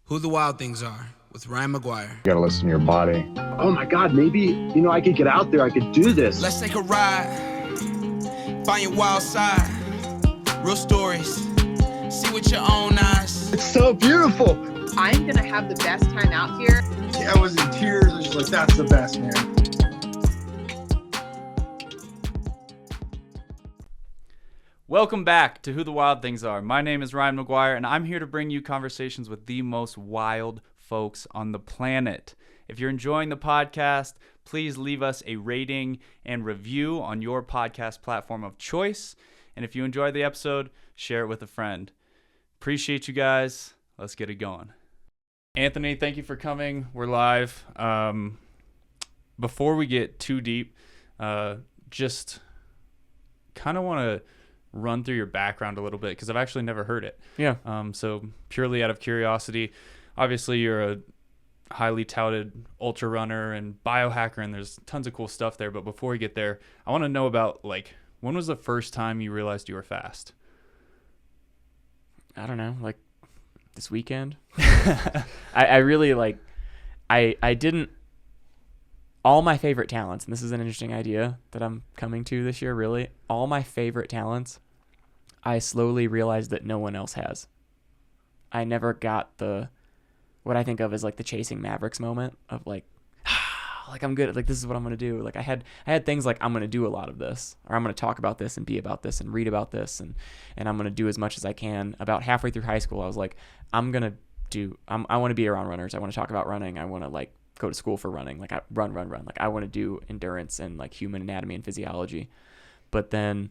Who the Wild Things Are with Ryan McGuire. You gotta listen to your body. Oh my God, maybe, I could get out there, I could do this. Let's take a ride, find your wild side, real stories, see with your own eyes. It's so beautiful. I'm gonna have the best time out here. Yeah, I was in tears. I was just like, that's the best, man. Welcome back to Who the Wild Things Are. My name is Ryan McGuire, and I'm here to bring you conversations with the most wild folks on the planet. If you're enjoying the podcast, please leave us a rating and review on your podcast platform of choice. And if you enjoyed the episode, share it with a friend. Appreciate you guys. Let's get it going. Anthony, thank you for coming. We're live. Before we get too deep, just kind of want to run through your background a little bit because I've actually never heard it. Yeah. So purely out of curiosity, obviously you're a highly touted ultra runner and biohacker, and there's tons of cool stuff there. But before we get there, I want to know about, like, when was the first time you realized you were fast? I don't know, like this weekend. I really I didn't, all my favorite talents, and this is an interesting idea that I'm coming to this year, really, all my favorite talents, I slowly realized that no one else has. I never got what I think of as like the chasing Mavericks moment of like I'm good at, like, this is what I'm going to do. Like I had things like, I'm going to do a lot of this, or I'm going to talk about this and be about this and read about this. And I'm going to do as much as I can. About halfway through high school, I was like, I want to be around runners. I want to talk about running. I want to like go to school for running. Like I run. Like I want to do endurance and like human anatomy and physiology. But then,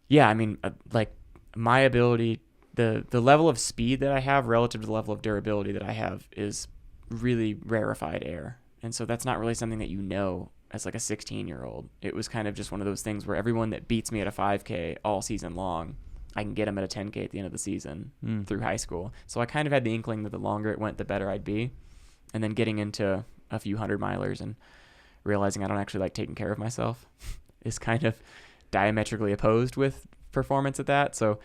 yeah, I mean, like my ability, the level of speed that I have relative to the level of durability that I have is really rarefied air. And so that's not really something that you know as like a 16-year-old. It was kind of just one of those things where everyone that beats me at a 5K all season long, I can get them at a 10K at the end of the season through high school. So I kind of had the inkling that the longer it went, the better I'd be. And then getting into a few 100-milers and realizing I don't actually like taking care of myself is kind of diametrically opposed with performance at that. So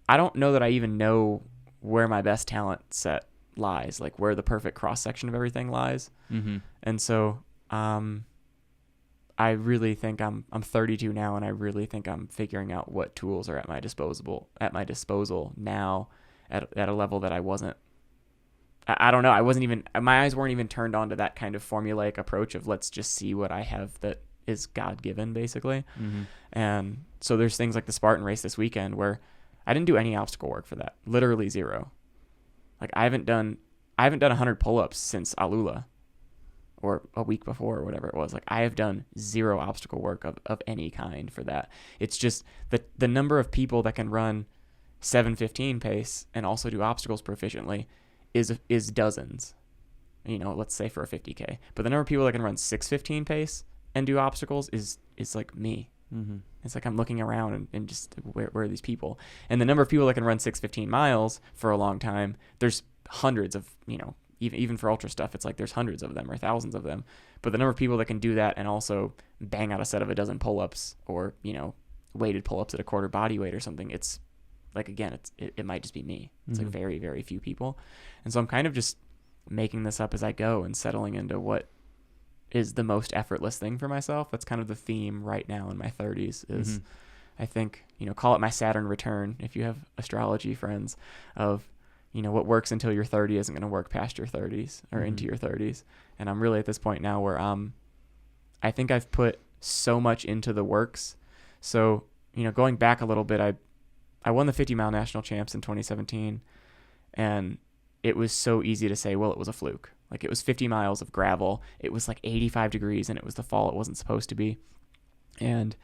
I don't know that I even know where my best talent set lies, like where the perfect cross-section of everything lies. Mm-hmm. And so I really think I'm 32 now, and I really think I'm figuring out what tools are at my disposal now at a level that I wasn't. I don't know. I wasn't even, my eyes weren't even turned on to that kind of formulaic approach of let's just see what I have that is God-given, basically. Mm-hmm. And so there's things like the Spartan race this weekend where I didn't do any obstacle work for that. Literally zero. Like I haven't done 100 pull-ups since Alula, or a week before, or whatever it was. Like I have done zero obstacle work of any kind for that. It's just the number of people that can run 7:15 pace and also do obstacles proficiently is dozens, let's say for a 50K. But the number of people that can run 6:15 pace and do obstacles is like me. Mm-hmm. It's like I'm looking around and just where are these people? And the number of people that can run 6:15 miles for a long time, there's hundreds of, even for ultra stuff, it's like there's hundreds of them or thousands of them. But the number of people that can do that and also bang out a set of a dozen pull-ups or, weighted pull-ups at a quarter body weight or something, it's like, again, it might just be me. It's like very, very few people. And so I'm kind of just making this up as I go and settling into what is the most effortless thing for myself. That's kind of the theme right now in my 30s is, I think, call it my Saturn return if you have astrology friends, of, what works until you're 30 isn't going to work past your 30s or into your 30s. And I'm really at this point now where I think I've put so much into the works. So, going back a little bit, I won the 50-mile national champs in 2017, and it was so easy to say, well, it was a fluke. Like, it was 50 miles of gravel. It was like 85 degrees, and it was the fall it wasn't supposed to be. And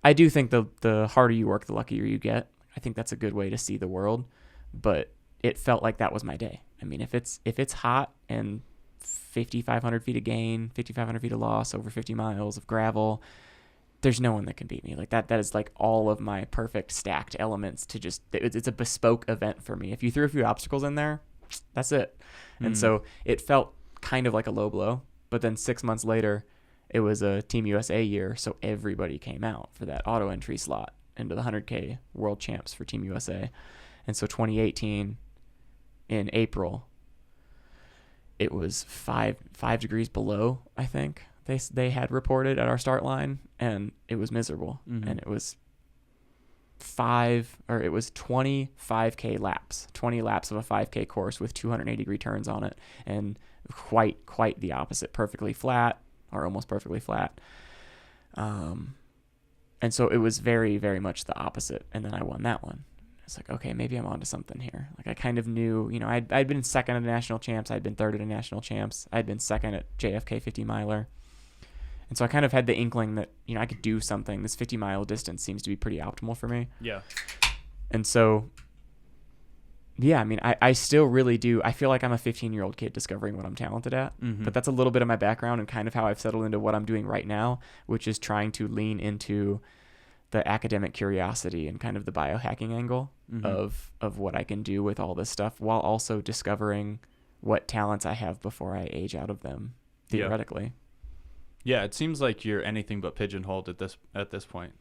I do think the harder you work, the luckier you get. I think that's a good way to see the world. But it felt like that was my day. I mean, if it's hot and 5,500 feet of gain, 5,500 feet of loss over 50 miles of gravel, there's no one that can beat me. Like that is like all of my perfect stacked elements to just, it's a bespoke event for me. If you threw a few obstacles in there, that's it. And so it felt kind of like a low blow, but then 6 months later, it was a Team USA year. So everybody came out for that auto entry slot into the 100K world champs for Team USA. And so 2018, in April, it was 5 degrees below, I think they had reported at our start line, and it was miserable. And it was 20 5K laps, 20 laps of a 5K course with 280-degree turns on it, and quite the opposite, perfectly flat or almost perfectly flat. And so it was very, very much the opposite. And then I won that one. It's like, okay, maybe I'm onto something here. Like, I kind of knew, I'd been second at the national champs. I'd been third at the national champs. I'd been second at JFK 50 miler. And so I kind of had the inkling that, I could do something. This 50-mile distance seems to be pretty optimal for me. Yeah. And so, yeah, I mean, I still really do. I feel like I'm a 15-year-old kid discovering what I'm talented at. But that's a little bit of my background and kind of how I've settled into what I'm doing right now, which is trying to lean into the academic curiosity and kind of the biohacking angle of what I can do with all this stuff, while also discovering what talents I have before I age out of them, theoretically. Yeah, it seems like you're anything but pigeonholed at this point.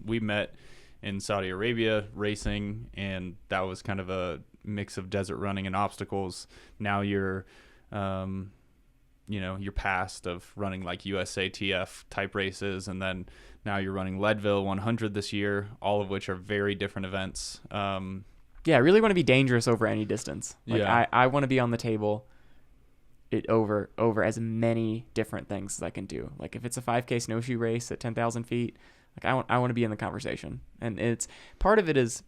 We met in Saudi Arabia racing, and that was kind of a mix of desert running and obstacles. Now you're your past of running like USATF type races, and then now you're running Leadville 100 this year, all of which are very different events. Yeah, I really want to be dangerous over any distance. Like, I want to be on the table over as many different things as I can do. Like, if it's a 5K snowshoe race at 10,000 feet, like I want to be in the conversation. And it's part of it is,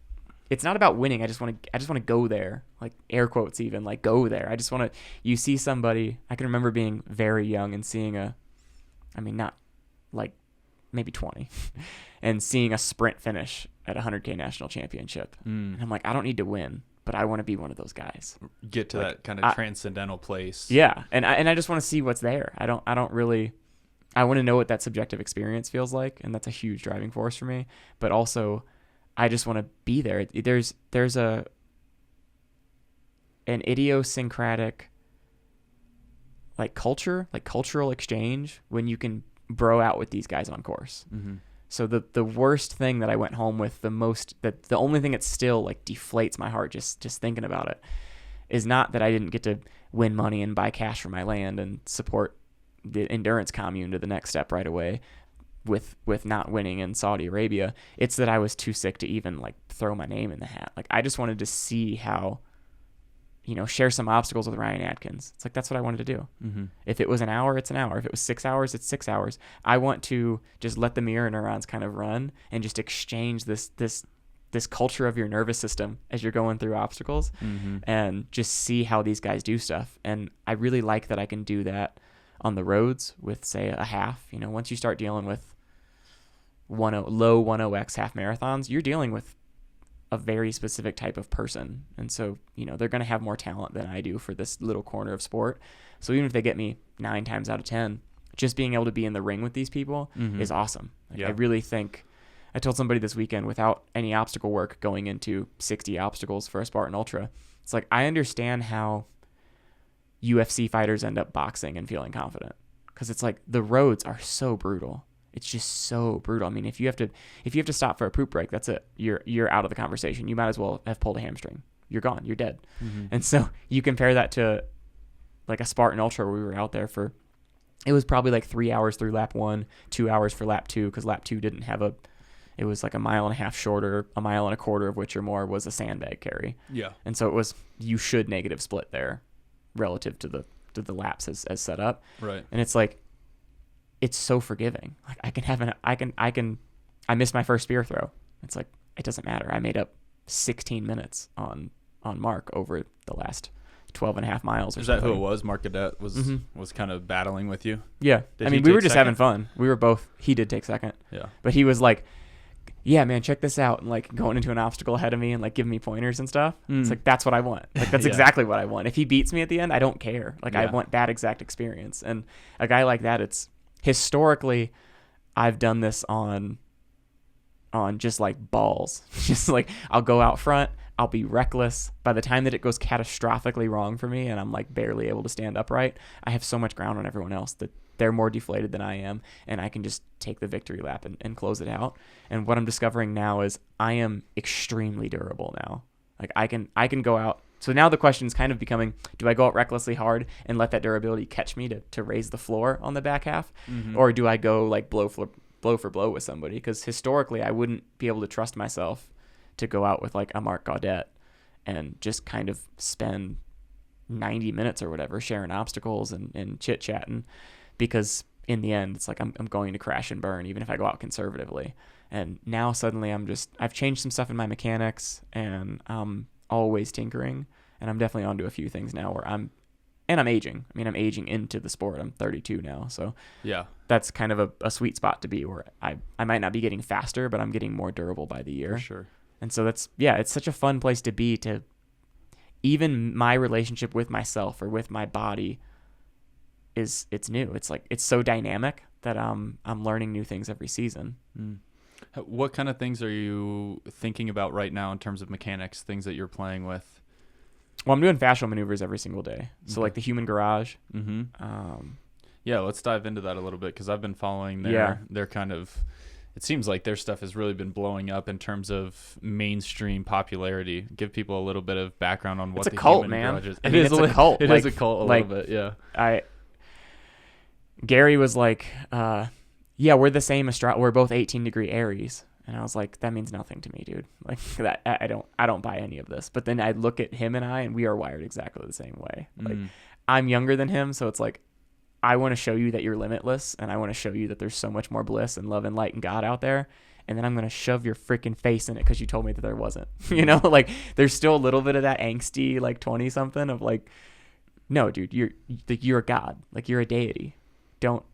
it's not about winning. I just want to go there, like air quotes even, like go there. I just want to, you see somebody, I can remember being very young and seeing not like maybe 20 and seeing a sprint finish at a 100K national championship. And I'm like, I don't need to win, but I want to be one of those guys. Get to that kind of transcendental place. Yeah. And I just want to see what's there. I want to know what that subjective experience feels like. And that's a huge driving force for me, but also I just want to be there. There's an idiosyncratic like cultural exchange when you can bro out with these guys on course. So the worst thing that I went home with, the only thing that still like deflates my heart just thinking about it, is not that I didn't get to win money and buy cash for my land and support the endurance commune to the next step right away with not winning in Saudi Arabia. It's that I was too sick to even like throw my name in the hat. Like, I just wanted to see how, share some obstacles with Ryan Adkins. It's like, that's what I wanted to do. If it was an hour, it's an hour. If it was 6 hours, it's 6 hours. I want to just let the mirror neurons kind of run and just exchange this culture of your nervous system as you're going through obstacles, and just see how these guys do stuff. And I really like that I can do that on the roads with, say, a half. Once you start dealing with low 10x half marathons, you're dealing with a very specific type of person. And so, they're going to have more talent than I do for this little corner of sport. So even if they get me 9 times out of 10, just being able to be in the ring with these people is awesome. I really think, I told somebody this weekend, without any obstacle work going into 60 obstacles for a Spartan Ultra, it's like, I understand how UFC fighters end up boxing and feeling confident, because it's like the roads are so brutal. It's just so brutal. I mean, if you have to stop for a poop break, that's it. You're out of the conversation. You might as well have pulled a hamstring. You're gone. You're dead. And so you compare that to like a Spartan Ultra where we were out there for, it was probably like 3 hours through lap 1, 2 hours for lap 2, because lap 2 didn't have it was like a mile and a half shorter, a mile and a quarter of which or more was a sandbag carry. Yeah. And so it was, you should negative split there relative to the laps as set up. Right. And it's like, it's so forgiving. Like, I missed my first spear throw. It's like, it doesn't matter. I made up 16 minutes on Mark over the last 12 and a half miles. Is that who it was? Mark Cadet was kind of battling with you? Yeah. We were just having fun. We were both, he did take second. Yeah. But he was like, yeah, man, check this out. And like going into an obstacle ahead of me and like giving me pointers and stuff. It's like, that's what I want. Like, that's exactly what I want. If he beats me at the end, I don't care. Like, I want that exact experience. And a guy like that, it's historically, I've done this on just like balls. Just like, I'll go out front, I'll be reckless. By the time that it goes catastrophically wrong for me and I'm like barely able to stand upright, I have so much ground on everyone else that they're more deflated than I am, and I can just take the victory lap and close it out. And what I'm discovering now is I am extremely durable now. Like, I can go out So now the question is kind of becoming, do I go out recklessly hard and let that durability catch me to raise the floor on the back half? Or do I go like blow for blow with somebody? Because historically, I wouldn't be able to trust myself to go out with like a Mark Gaudet and just kind of spend 90 minutes or whatever sharing obstacles and chit-chatting, because in the end, it's like I'm going to crash and burn even if I go out conservatively. And now suddenly I've changed some stuff in my mechanics, and I'm always tinkering, and I'm definitely onto a few things now where I'm aging. I mean, I'm aging into the sport. I'm 32 now, so Yeah. that's kind of a sweet spot to be, where I might not be getting faster, but I'm getting more durable by the year. For sure. And so it's such a fun place to be, to even my relationship with myself or with my body it's new. It's like, it's so dynamic that I'm learning new things every season. What kind of things are you thinking about right now in terms of mechanics, things that you're playing with? Well, I'm doing fascial maneuvers every single day. So like the human garage. Yeah, let's dive into that a little bit, because I've been following their kind of, it seems like their stuff has really been blowing up in terms of mainstream popularity. Give people a little bit of background on what it's the a cult, human man. garage is. I mean, it's a cult. It like, is a cult a like, little bit, yeah. Gary was like, yeah, we're the same we're both 18-degree Aries. And I was like, that means nothing to me, dude. Like that, I don't buy any of this. But then I look at him and we are wired exactly the same way. Like I'm younger than him, so it's like, I want to show you that you're limitless, and I want to show you that there's so much more bliss and love and light and God out there. And then I'm going to shove your freaking face in it because you told me that there wasn't. You know, like there's still a little bit of that angsty, like 20 something of like, no, dude, you're a God. Like you're a deity. Don't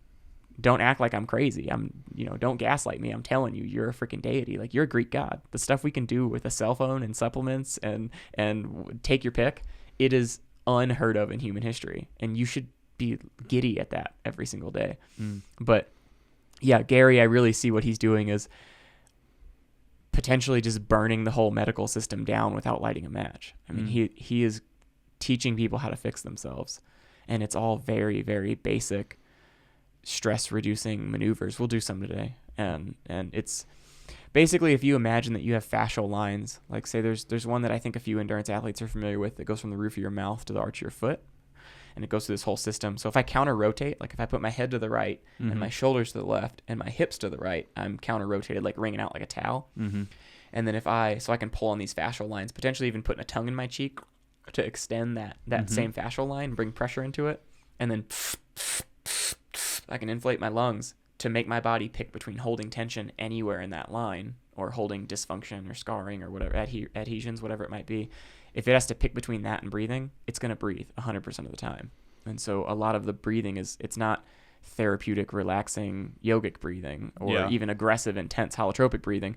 act like I'm crazy. Don't gaslight me. I'm telling you, you're a freaking deity. Like you're a Greek god. The stuff we can do with a cell phone and supplements and take your pick, it is unheard of in human history. And you should be giddy at that every single day. But yeah, Gary, I really see what he's doing is potentially just burning the whole medical system down without lighting a match. I mean, he is teaching people how to fix themselves, and it's all very, very basic stress reducing maneuvers. We'll do some today. And it's basically, if you imagine that you have fascial lines, like say there's one that I think a few endurance athletes are familiar with that goes from the roof of your mouth to the arch of your foot. And it goes through this whole system. So if I counter rotate, like if I put my head to the right and my shoulders to the left and my hips to the right, I'm counter rotated, like wringing out like a towel. And then so I can pull on these fascial lines, potentially even putting a tongue in my cheek to extend that same fascial line, bring pressure into it. And then I can inflate my lungs to make my body pick between holding tension anywhere in that line or holding dysfunction or scarring or whatever, adhesions, whatever it might be. If it has to pick between that and breathing, it's going to breathe 100% of the time. And so a lot of the breathing it's not therapeutic, relaxing, yogic breathing or even aggressive, intense, holotropic breathing.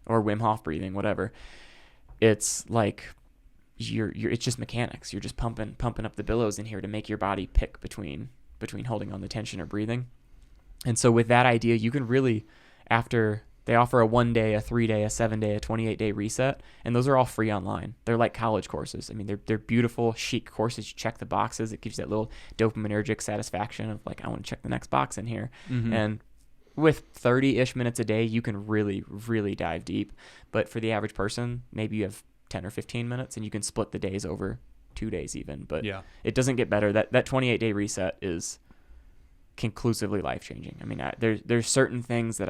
Or Wim Hof breathing, whatever. It's like it's just mechanics. You're just pumping up the billows in here to make your body pick between holding on the tension or breathing. And so with that idea, you can really, after they offer a 1 day, a 3 day, a 7 day, a 28 day reset, and those are all free online. They're like college courses. I mean, they're beautiful, chic courses. You check the boxes. It gives you that little dopaminergic satisfaction of like, I want to check the next box in here. And with 30-ish minutes a day, you can really, really dive deep. But for the average person, maybe you have 10 or 15 minutes, and you can split the days over 2 days even. But it doesn't get better. That 28 day reset is conclusively life-changing. I mean, there's certain things that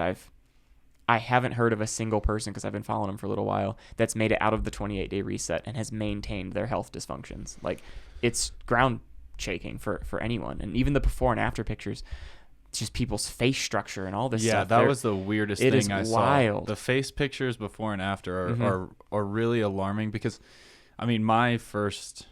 I haven't heard of a single person, because I've been following them for a little while, that's made it out of the 28 day reset and has maintained their health dysfunctions. Like it's ground shaking for anyone. And even the before and after pictures, it's just people's face structure and all this stuff. Yeah, that was the weirdest thing I saw. Wild. The face pictures before and after are really alarming, because I mean, my first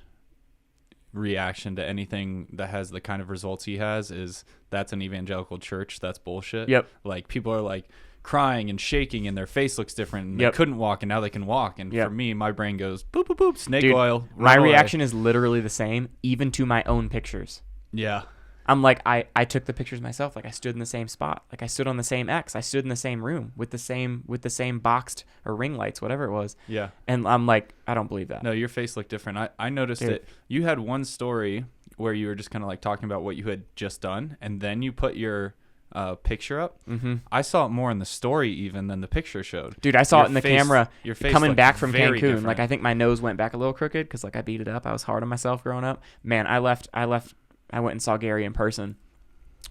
reaction to anything that has the kind of results he has is that's an evangelical church. That's bullshit. Yep. Like people are like crying and shaking and their face looks different and they couldn't walk and now they can walk. And for me, my brain goes boop, boop, boop, snake oil. My reaction is literally the same, even to my own pictures. Yeah. I'm like, I took the pictures myself. Like I stood in the same spot. Like I stood on the same X. I stood in the same room with the same boxed or ring lights, whatever it was. Yeah. And I'm like, I don't believe that. No, your face looked different. I noticed it. You had one story where you were just kind of like talking about what you had just done, and then you put your picture up. I saw it more in the story even than the picture showed. Dude, I saw Your it in the face- camera your face coming looked back from very Cancun. different. Like, I think my nose went back a little crooked because, like, I beat it up. I was hard on myself growing up. Man, I went and saw Gary in person,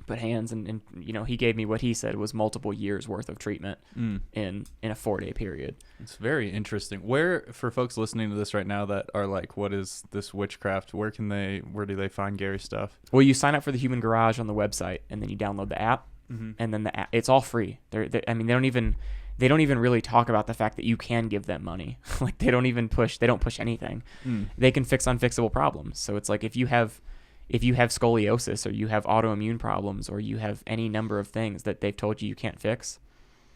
put hands, and you know, he gave me what he said was multiple years worth of treatment in a 4-day period. It's very interesting. Where, for folks listening to this right now that are like, what is this witchcraft? Where do they find Gary's stuff? Well, you sign up for the Human Garage on the website, and then you download the app, and then the app, it's all free. I mean, they don't even really talk about the fact that you can give them money. Like, they don't push anything. They can fix unfixable problems. So it's like, if you have scoliosis, or you have autoimmune problems, or you have any number of things that they've told you can't fix,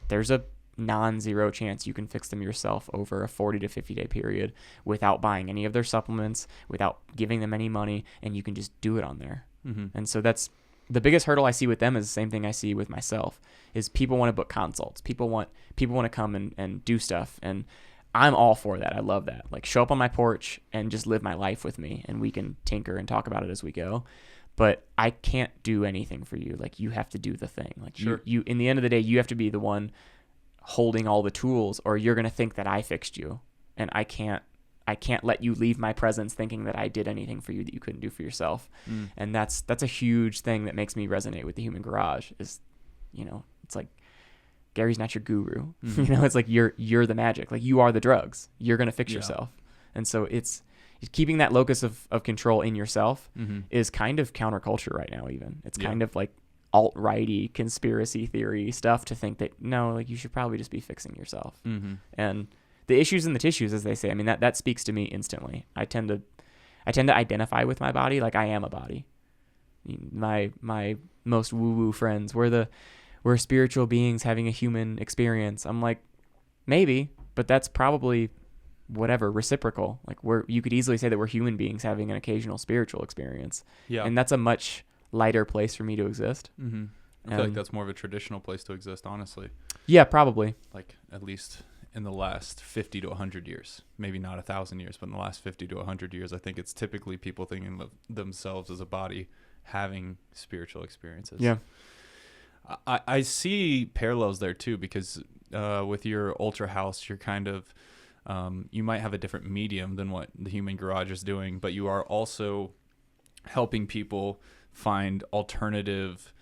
there's a non-zero chance you can fix them yourself over a 40 to 50 day period without buying any of their supplements, without giving them any money, and you can just do it on there. And so that's the biggest hurdle I see with them, is the same thing I see with myself, is people want to book consults. People want to come and do stuff, and I'm all for that. I love that. Like, show up on my porch and just live my life with me, and we can tinker and talk about it as we go. But I can't do anything for you. Like, you have to do the thing. Like, Sure. you in the end of the day, you have to be the one holding all the tools, or you're going to think that I fixed you. And I can't let you leave my presence thinking that I did anything for you that you couldn't do for yourself. And that's a huge thing that makes me resonate with the Human Garage, is, you know, it's like, Gary's not your guru. You know, it's like, you're the magic. Like, you are the drugs. You're going to fix yourself. And so it's keeping that locus of control in yourself is kind of counterculture right now. Even it's kind of like alt-righty conspiracy theory stuff to think that, no, like, you should probably just be fixing yourself. And the issues in the tissues, as they say, I mean, that speaks to me instantly. I tend to identify with my body like I am a body. My most woo-woo friends, we're spiritual beings having a human experience. I'm like, maybe, but that's probably whatever, reciprocal. Like, you could easily say that we're human beings having an occasional spiritual experience. Yeah. And that's a much lighter place for me to exist. I feel like that's more of a traditional place to exist, honestly. Yeah, probably. Like, at least in the last 50 to 100 years, maybe not 1,000 years, but in the last 50 to 100 years, I think it's typically people thinking of themselves as a body having spiritual experiences. Yeah. I see parallels there too, because with your Ultra House, you're kind of, you might have a different medium than what the Human Garage is doing, but you are also helping people find alternative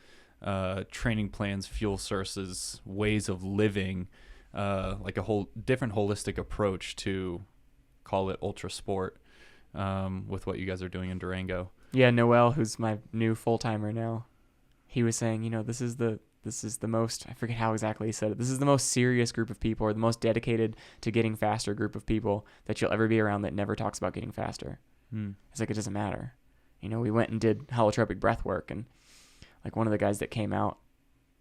training plans, fuel sources, ways of living, like a whole different holistic approach to, call it ultra sport, with what you guys are doing in Durango. Yeah, Noel, who's my new full-timer now, he was saying, you know, this is the most, I forget how exactly he said it, this is the most serious group of people, or the most dedicated to getting faster group of people that you'll ever be around that never talks about getting faster. It's like, it doesn't matter. You know, we went and did holotropic breath work, and like, one of the guys that came out,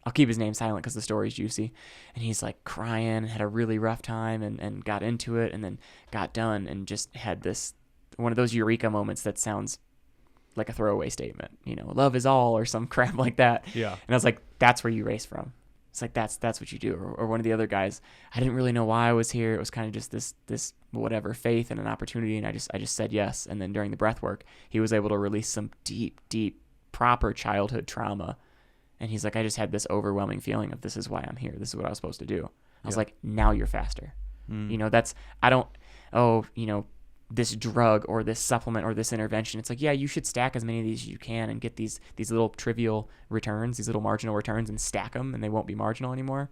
I'll keep his name silent because the story's juicy, and he's like crying and had a really rough time, and got into it, and then got done and just had this, one of those eureka moments that sounds like a throwaway statement, you know, love is all, or some crap like that. Yeah. And I was like, that's where you race from. It's like, that's what you do. Or one of the other guys, I didn't really know why I was here. It was kind of just this whatever, faith and an opportunity, and I just said yes. And then during the breath work, he was able to release some deep proper childhood trauma. And he's like, I just had this overwhelming feeling of, this is why I'm here. This is what I was supposed to do. I was like, now you're faster. You know, this drug or this supplement or this intervention. It's like, yeah, you should stack as many of these as you can and get these little trivial returns, these little marginal returns, and stack them, and they won't be marginal anymore.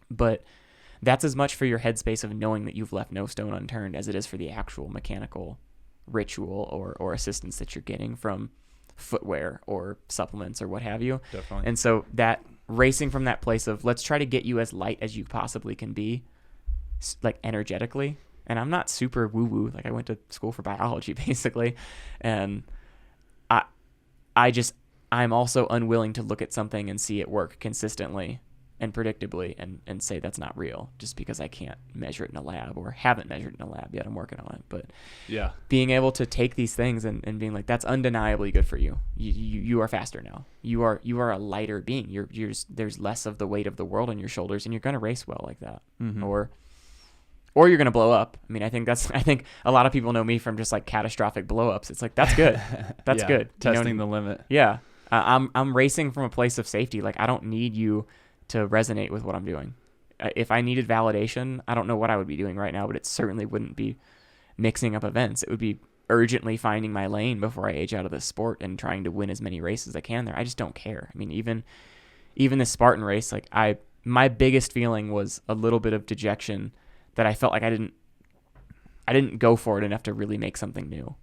But that's as much for your headspace of knowing that you've left no stone unturned as it is for the actual mechanical ritual or assistance that you're getting from footwear or supplements or what have you. Definitely. And so that racing from that place of, let's try to get you as light as you possibly can be, like energetically. And I'm not super woo-woo. Like, I went to school for biology, basically. And I'm also unwilling to look at something and see it work consistently and predictably and say that's not real, just because I can't measure it in a lab, or haven't measured it in a lab yet. I'm working on it. But yeah, being able to take these things and being like, that's undeniably good for you. You are faster now. You are a lighter being. There's less of the weight of the world on your shoulders, and you're going to race well like that. Or you're going to blow up. I mean, I think a lot of people know me from just like catastrophic blow ups. It's like, that's good. That's good. Testing the limit. Yeah. I'm racing from a place of safety. Like, I don't need you to resonate with what I'm doing. If I needed validation, I don't know what I would be doing right now, but it certainly wouldn't be mixing up events. It would be urgently finding my lane before I age out of this sport and trying to win as many races as I can there. I just don't care. I mean, even this Spartan race, like my biggest feeling was a little bit of dejection that I felt like I didn't go for it enough to really make something new.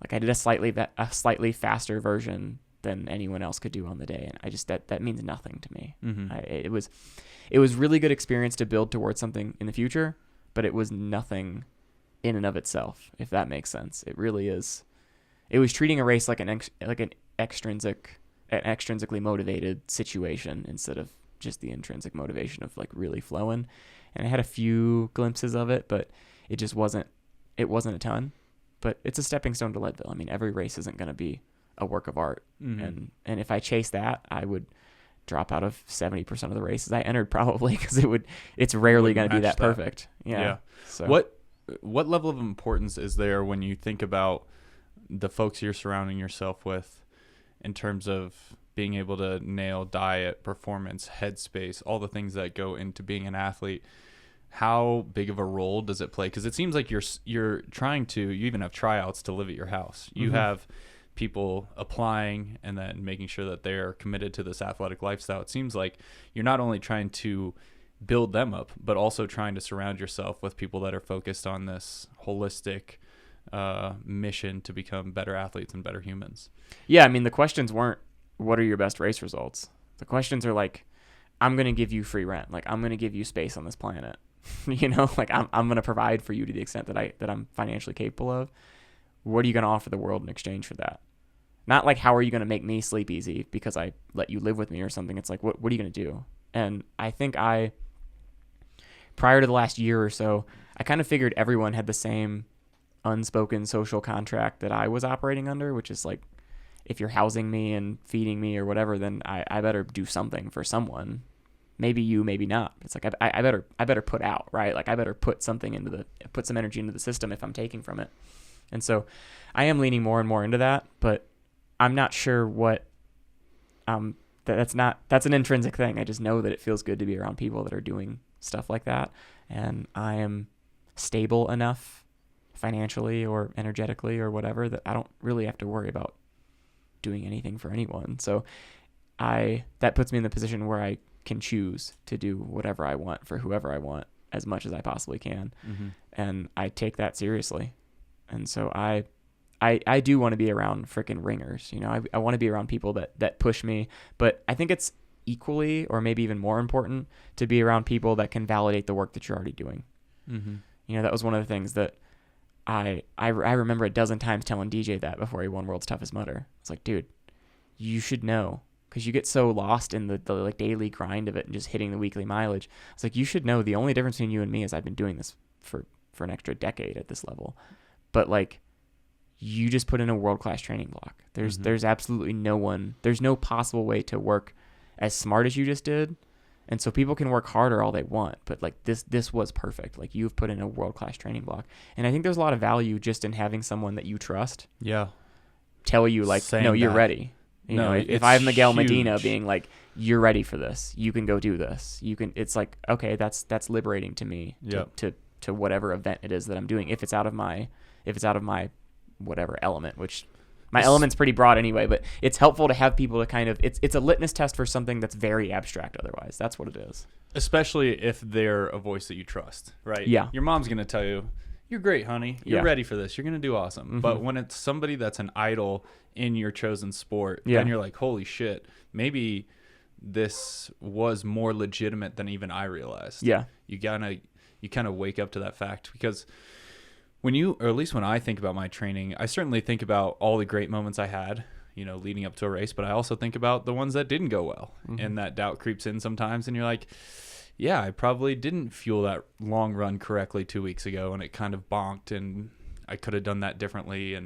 Like, I did a slightly faster version than anyone else could do on the day, and I just that means nothing to me. Mm-hmm. It was really good experience to build towards something in the future, but it was nothing in and of itself, if that makes sense. It really is. It was treating a race like an extrinsically motivated situation instead of just the intrinsic motivation of like really flowing. And I had a few glimpses of it, but it just wasn't a ton. But it's a stepping stone to Leadville. I mean, every race isn't going to be a work of art. Mm-hmm. And if I chase that, I would drop out of 70% of the races I entered probably, because it's rarely going to be that perfect. Yeah. So what level of importance is there when you think about the folks you're surrounding yourself with in terms of being able to nail diet, performance, headspace, all the things that go into being an athlete? How big of a role does it play? Because it seems like you're trying to, you even have tryouts to live at your house. You Mm-hmm. have people applying and then making sure that they're committed to this athletic lifestyle. It seems like you're not only trying to build them up, but also trying to surround yourself with people that are focused on this holistic mission to become better athletes and better humans. Yeah, I mean, the questions weren't, what are your best race results? The questions are like, I'm going to give you free rent. Like, I'm going to give you space on this planet. You know, like I'm going to provide for you to the extent that I'm financially capable of. What are you going to offer the world in exchange for that? Not like, how are you going to make me sleep easy because I let you live with me or something. It's like, what are you going to do? And I think prior to the last year or so, I kind of figured everyone had the same unspoken social contract that I was operating under, which is like, if you're housing me and feeding me or whatever, then I better do something for someone. Maybe you, maybe not. It's like, I better put out, right? Like, I better put some energy into the system if I'm taking from it. And so I am leaning more and more into that, but I'm not sure what, that's an intrinsic thing. I just know that it feels good to be around people that are doing stuff like that. And I am stable enough financially or energetically or whatever that I don't really have to worry about doing anything for anyone. So that puts me in the position where I can choose to do whatever I want for whoever I want as much as I possibly can. Mm-hmm. And I take that seriously. And so I do want to be around freaking ringers. You know, I want to be around people that push me, but I think it's equally or maybe even more important to be around people that can validate the work that you're already doing. Mm-hmm. You know, that was one of the things that I remember a dozen times telling DJ that before he won World's Toughest Mudder. It's like, dude, you should know, because you get so lost in the like daily grind of it and just hitting the weekly mileage. It's like, you should know the only difference between you and me is I've been doing this for an extra decade at this level. But like, you just put in a world-class training block. There's absolutely there's no possible way to work as smart as you just did. And so people can work harder all they want, but like this was perfect. Like, you've put in a world-class training block. And I think there's a lot of value just in having someone that you trust tell you like, Saying no, you're that. ready. You know, if I have Miguel Medina being like, you're ready for this, you can go do this. It's like, okay, that's liberating to me to whatever event it is that I'm doing. If it's out of my whatever element, which my element's pretty broad anyway, but it's helpful to have people to kind of, it's a litmus test for something that's very abstract otherwise. That's what it is. Especially if they're a voice that you trust, right? Yeah. Your mom's going to tell you, you're great, honey. You're Yeah. ready for this. You're going to do awesome. Mm-hmm. But when it's somebody that's an idol in your chosen sport, Yeah. then you're like, holy shit, maybe this was more legitimate than even I realized. Yeah. You kind of wake up to that fact, because or at least when I think about my training, I certainly think about all the great moments I had, you know, leading up to a race, but I also think about the ones that didn't go well. Mm-hmm. And that doubt creeps in sometimes, and you're like, yeah, I probably didn't fuel that long run correctly 2 weeks ago, and it kind of bonked, and I could have done that differently.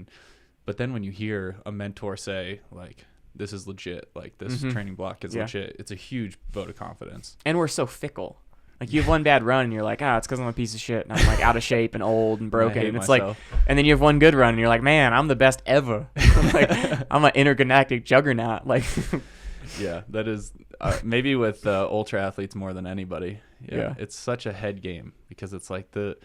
But then when you hear a mentor say, like, this is legit, like, this training block is legit, it's a huge vote of confidence. And we're so fickle. Like, you have one bad run and you're like, it's because I'm a piece of shit and I'm like out of shape and old and broken. hate And it's myself. like, and then you have one good run and you're like, man, I'm the best ever. Like, I'm an intergalactic juggernaut. Like, Yeah, that is maybe with ultra athletes more than anybody. Yeah. It's such a head game because it's like the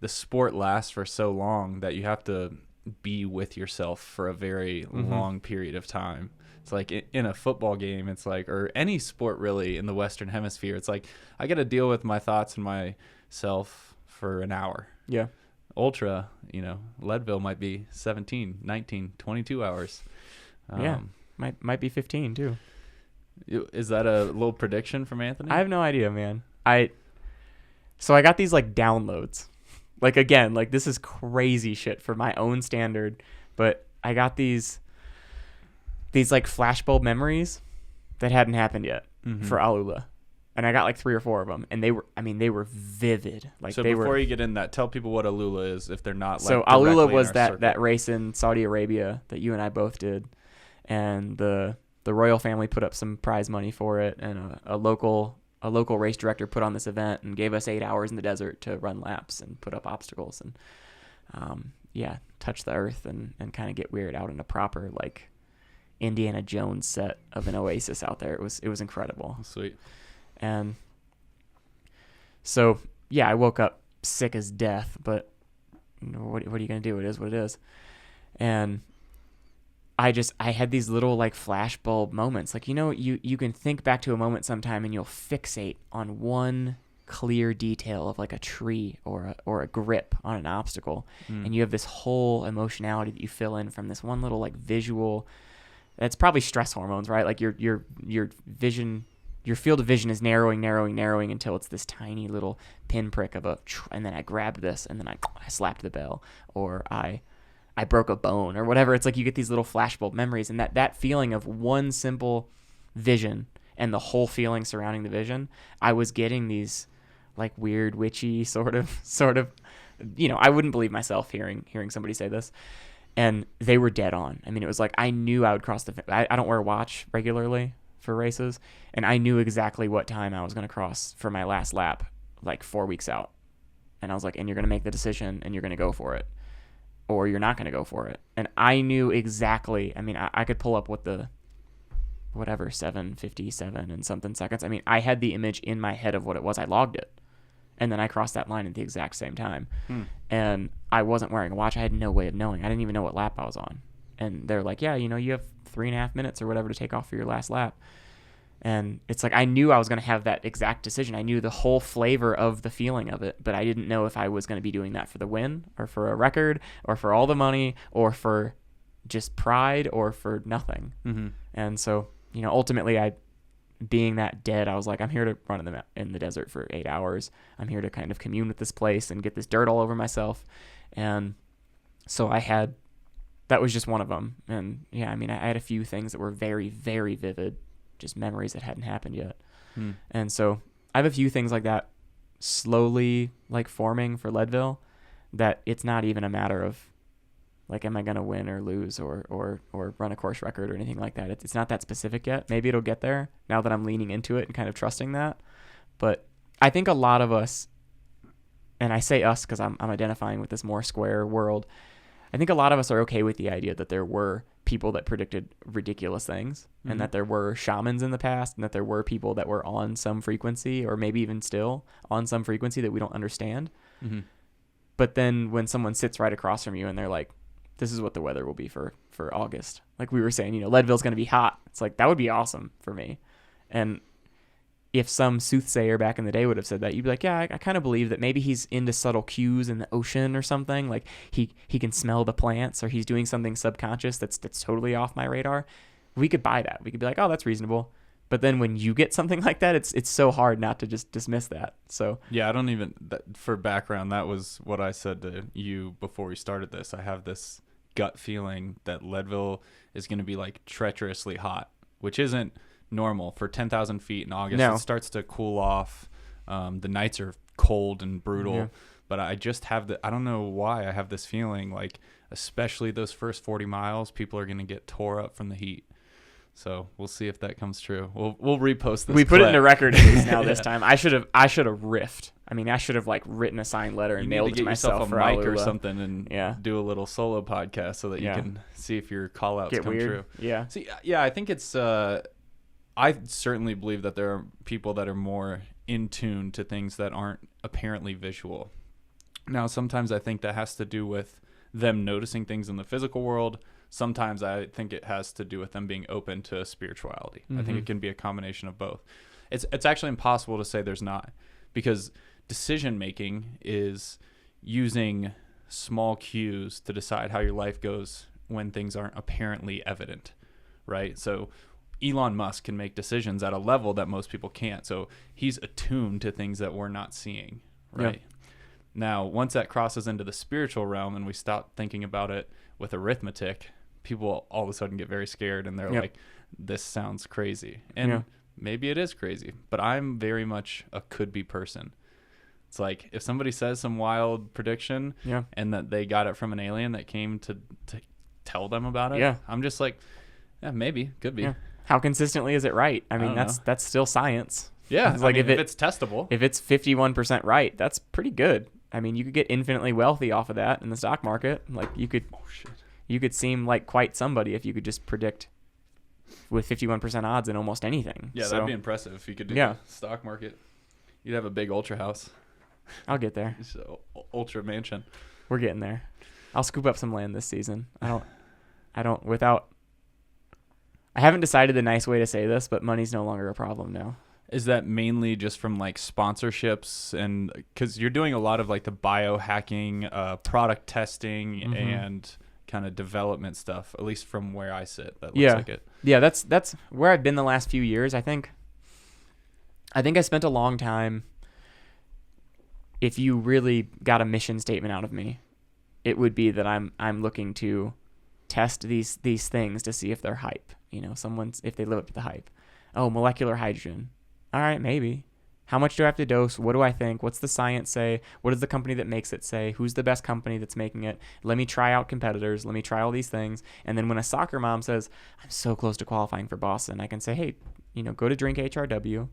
sport lasts for so long that you have to be with yourself for a very long period of time. It's like in a football game, it's like, or any sport really in the Western Hemisphere, it's like I got to deal with my thoughts and myself for an hour. yeah. Ultra, Leadville might be 17, 19, 22 hours. Yeah. Might be 15 too. Is that a little prediction from Anthony? I have no idea, man. So I got these like downloads. Like, again, like this is crazy shit for my own standard, but I got these like flashbulb memories that hadn't happened yet for Alula. And I got like 3 or 4 of them, and they were vivid. Like, so before you get in that, tell people what Alula is if they're not like. So Alula was that race in Saudi Arabia that you and I both did, and the royal family put up some prize money for it, and a local race director put on this event and gave us 8 hours in the desert to run laps and put up obstacles and touch the earth and kind of get weird out in a proper like Indiana Jones set of an oasis out there. It was incredible. Sweet. And so, yeah, I woke up sick as death, but what are you going to do? It is what it is. And I had these little like flashbulb moments. Like, you can think back to a moment sometime and you'll fixate on one clear detail of like a tree or a grip on an obstacle. And you have this whole emotionality that you fill in from this one little like visual. That's probably stress hormones, right? Like your vision, your field of vision is narrowing until it's this tiny little pinprick of and then I grabbed this and then I slapped the bell, or I broke a bone or whatever. It's like you get these little flashbulb memories, and that feeling of one simple vision and the whole feeling surrounding the vision, I was getting these like weird witchy sort of, I wouldn't believe myself hearing somebody say this. And they were dead on. I mean, it was like I knew I would cross I don't wear a watch regularly for races, and I knew exactly what time I was going to cross for my last lap, like 4 weeks out. And I was like, and you're going to make the decision and you're going to go for it, or you're not going to go for it. And I knew exactly. I mean, I could pull up what the 7:57 and something seconds. I mean, I had the image in my head of what it was. I logged it. And then I crossed that line at the exact same time. And I wasn't wearing a watch. I had no way of knowing. I didn't even know what lap I was on. And they're like, yeah, you have 3.5 minutes or whatever to take off for your last lap. And it's like I knew I was going to have that exact decision. I knew the whole flavor of the feeling of it, but I didn't know if I was going to be doing that for the win or for a record or for all the money or for just pride or for nothing. And so, ultimately being that dead, I was like, I'm here to run in the desert for 8 hours. I'm here to kind of commune with this place and get this dirt all over myself. And so that was just one of them. And yeah, I mean, I had a few things that were very, very vivid, just memories that hadn't happened yet. And so I have a few things like that slowly like forming for Leadville, that it's not even a matter of like, am I going to win or lose or run a course record or anything like that. It's not that specific yet. Maybe it'll get there now that I'm leaning into it and kind of trusting that. But I think a lot of us, and I say us because I'm identifying with this more square world, I think a lot of us are okay with the idea that there were people that predicted ridiculous things and that there were shamans in the past and that there were people that were on some frequency or maybe even still on some frequency that we don't understand. But then when someone sits right across from you and they're like, this is what the weather will be for August. Like we were saying, Leadville's going to be hot. It's like, that would be awesome for me. And if some soothsayer back in the day would have said that, you'd be like, yeah, I kind of believe that maybe he's into subtle cues in the ocean or something. Like he can smell the plants, or he's doing something subconscious that's totally off my radar. We could buy that. We could be like, oh, that's reasonable. But then when you get something like that, it's so hard not to just dismiss that. So yeah, I don't even, for background, that was what I said to you before we started this. I have this gut feeling that Leadville is going to be like treacherously hot, which isn't normal for 10,000 feet in August. No. It starts to cool off. The nights are cold and brutal, but I just have I don't know why I have this feeling like, especially those first 40 miles, people are going to get tore up from the heat. So we'll see if that comes true. We'll repost this. We put it in the record at least now Yeah. this time. I should have riffed. I mean, I should have like written a signed letter and You mailed need it to to get yourself myself a for mic or Alula. something and Yeah. do a little solo podcast so that you Yeah. can see if your call outs Get come weird. true. Yeah. See, yeah, I think it's I certainly believe that there are people that are more in tune to things that aren't apparently visual. Now, sometimes I think that has to do with them noticing things in the physical world. Sometimes I think it has to do with them being open to spirituality. I think it can be a combination of both. It's actually impossible to say there's not, because decision making is using small cues to decide how your life goes when things aren't apparently evident, right? So Elon Musk can make decisions at a level that most people can't. So he's attuned to things that we're not seeing, right? Yeah. Now, once that crosses into the spiritual realm and we stop thinking about it with arithmetic, people all of a sudden get very scared and they're Yep. like, this sounds crazy. And Yeah. maybe it is crazy, but I'm very much a could be person. It's like if somebody says some wild prediction Yeah. and that they got it from an alien that came to tell them about it, Yeah. I'm just like, yeah, maybe, could be. Yeah. How consistently is it right? I mean, don't that's still science. Yeah, It's I like mean, if it's testable. If it's 51% right, that's pretty good. I mean, you could get infinitely wealthy off of that in the stock market. Like you could seem like quite somebody if you could just predict with 51% odds in almost anything. Yeah, So, that'd be impressive if you could do Yeah. the stock market. You'd have a big ultra house, I'll get there. It's a ultra mansion. We're getting there. I'll scoop up some land this season. I haven't decided the nice way to say this, but money's no longer a problem now. Is that mainly just from like sponsorships, and because you're doing a lot of like the biohacking, product testing, and kind of development stuff, at least from where I sit, that looks like it. Yeah, that's where I've been the last few years. I think I spent a long time. If you really got a mission statement out of me, it would be that I'm looking to test these things to see if they're hype. You know, if they live up to the hype. Oh, molecular hydrogen. All right, maybe. How much do I have to dose? What do I think? What's the science say? What does the company that makes it say? Who's the best company that's making it? Let me try out competitors. Let me try all these things. And then when a soccer mom says, I'm so close to qualifying for Boston, I can say, hey, go to Drink HRW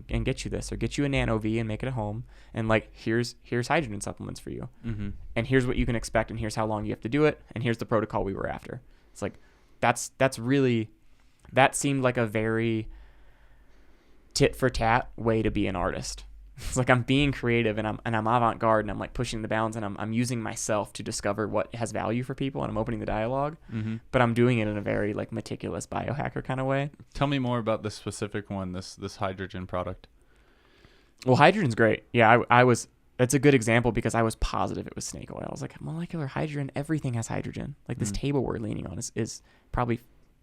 and get you this, or get you a Nano V and make it at home. And like, here's hydrogen supplements for you. Mm-hmm. And here's what you can expect. And here's how long you have to do it. And here's the protocol we were after. It's like, that seemed like a very tit for tat way to be an artist. It's like I'm being creative and I'm avant-garde and I'm like pushing the bounds and I'm using myself to discover what has value for people and I'm opening the dialogue, but I'm doing it in a very like meticulous biohacker kind of way. Tell me more about this specific one, this hydrogen product. Well, hydrogen's great. Yeah, that's a good example because I was positive it was snake oil. I was like, molecular hydrogen, everything has hydrogen. Like this table we're leaning on is probably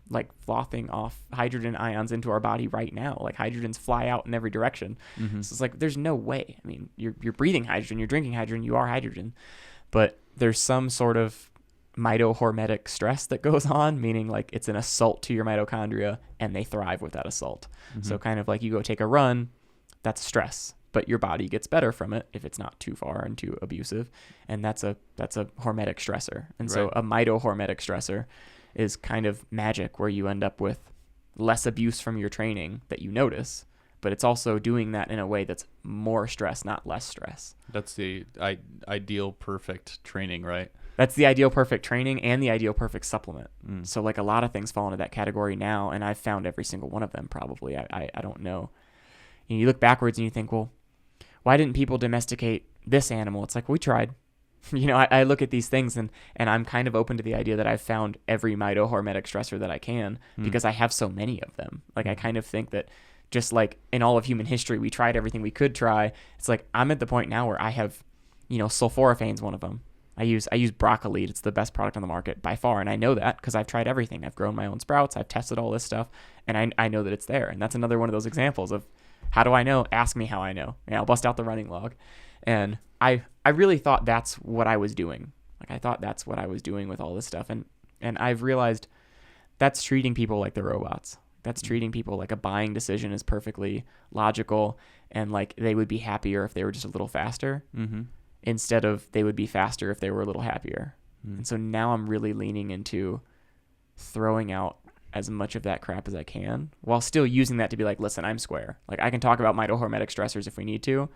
like frothing off hydrogen ions into our body right now. Like hydrogens fly out in every direction. So it's like, there's no way. I mean, you're breathing hydrogen, you're drinking hydrogen, you are hydrogen, but there's some sort of mitohormetic stress that goes on, meaning like it's an assault to your mitochondria and they thrive with that assault. So kind of like you go take a run, that's stress, but your body gets better from it if it's not too far and too abusive. And that's a hormetic stressor. And so a mitohormetic stressor is kind of magic, where you end up with less abuse from your training that you notice, but it's also doing that in a way that's more stress, not less stress. That's the ideal perfect training, right? That's the ideal perfect training and the ideal perfect supplement. So like a lot of things fall into that category now, and I've found every single one of them probably. I don't know. You look backwards and you think, well, why didn't people domesticate this animal? It's like, we tried. I look at these things and I'm kind of open to the idea that I've found every mitohormetic stressor that I can because I have so many of them. Like I kind of think that just like in all of human history, we tried everything we could try. It's like I'm at the point now where I have, sulforaphane's one of them. I use broccoli. It's the best product on the market by far. And I know that because I've tried everything. I've grown my own sprouts. I've tested all this stuff. And I know that it's there. And that's another one of those examples of how do I know? Ask me how I know. Yeah, I'll bust out the running log. And I really thought that's what I was doing. Like I thought that's what I was doing with all this stuff. And I've realized that's treating people like they're robots. That's treating people like a buying decision is perfectly logical and like they would be happier if they were just a little faster instead of they would be faster if they were a little happier. And so now I'm really leaning into throwing out as much of that crap as I can, while still using that to be like, listen, I'm square. Like, I can talk about mitohormetic stressors if we need to,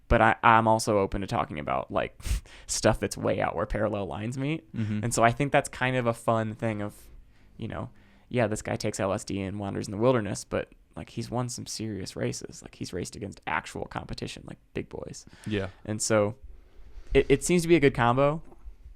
but I'm also open to talking about like stuff that's way out where parallel lines meet. And so I think that's kind of a fun thing of, you know, yeah, this guy takes LSD and wanders in the wilderness, but like he's won some serious races. Like he's raced against actual competition, like big boys. Yeah. And so it seems to be a good combo.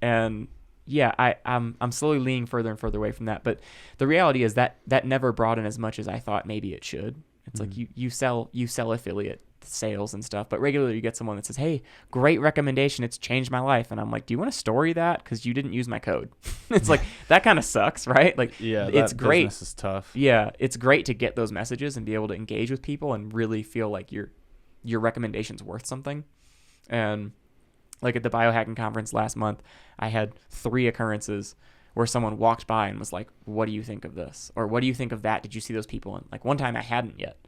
And yeah, I'm slowly leaning further and further away from that. But the reality is that never brought in as much as I thought maybe it should. It's like you sell affiliate sales and stuff, but regularly you get someone that says, hey, great recommendation, it's changed my life. And I'm like, do you want to story that? Because you didn't use my code. It's like, that kind of sucks, right? Like, Yeah, it's great. Business is tough. Yeah, it's great to get those messages and be able to engage with people and really feel like your recommendation's worth something. And like at the biohacking conference last month, I had 3 occurrences where someone walked by and was like, what do you think of this? Or what do you think of that? Did you see those people? And like one time I hadn't yet.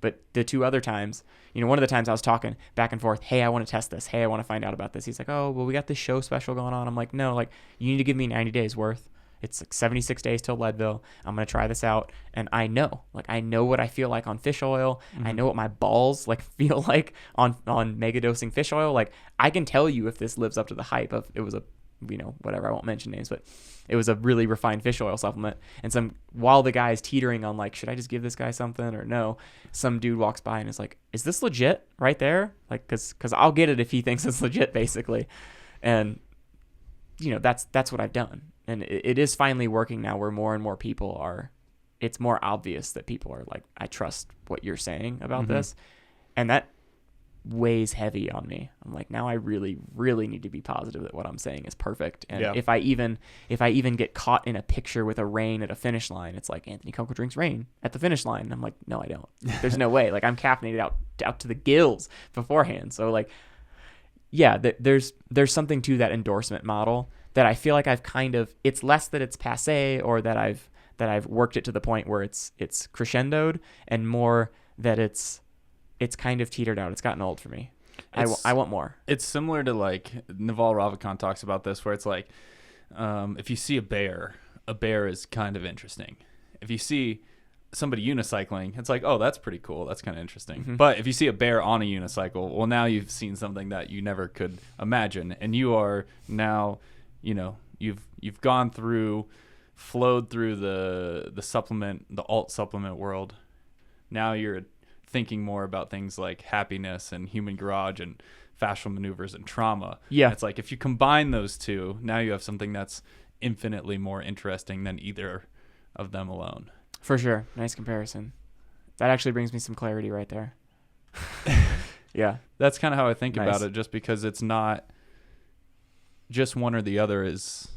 But the 2 other times, you know, one of the times I was talking back and forth, hey, I want to test this. Hey, I want to find out about this. He's like, oh, well, we got this show special going on. I'm like, no, like, you need to give me 90 days worth. It's like 76 days till Leadville. I'm going to try this out. And I know what I feel like on fish oil. I know what my balls like feel like on mega dosing fish oil. Like, I can tell you if this lives up to the hype of it was a, you know, whatever, I won't mention names, but it was a really refined fish oil supplement. And while the guy is teetering on like, should I just give this guy something or no? Some dude walks by and is like, is this legit right there? Like, cause I'll get it if he thinks it's legit, basically. And you know, that's what I've done. And it is finally working now where more and more people are, it's more obvious that people are like, I trust what you're saying about this. And that weighs heavy on me. I'm like, now I really, really need to be positive that what I'm saying is perfect. And if I even get caught in a picture with a rain at a finish line, it's like Anthony Kunkel drinks rain at the finish line. And I'm like, no, I don't. There's no way. Like, I'm caffeinated out to the gills beforehand. So like, yeah, there's something to that endorsement model that I feel like I've kind of, it's less that it's passé or that I've worked it to the point where it's crescendoed, and more that it's kind of teetered out. It's gotten old for me. I want more. It's similar to like Naval Ravikant talks about this, where it's like, if you see a bear is kind of interesting. If you see somebody unicycling, it's like, oh, that's pretty cool. That's kind of interesting. But if you see a bear on a unicycle, well, now you've seen something that you never could imagine. And you are now, you know, you've gone through, flowed through the supplement, the alt supplement world. Now you're thinking more about things like happiness and human garage and fascial maneuvers and trauma. Yeah. It's like, if you combine those two, now you have something that's infinitely more interesting than either of them alone. For sure. Nice comparison. That actually brings me some clarity right there. Yeah. That's kind of how I think Nice. about it, just because it's not just one or the other is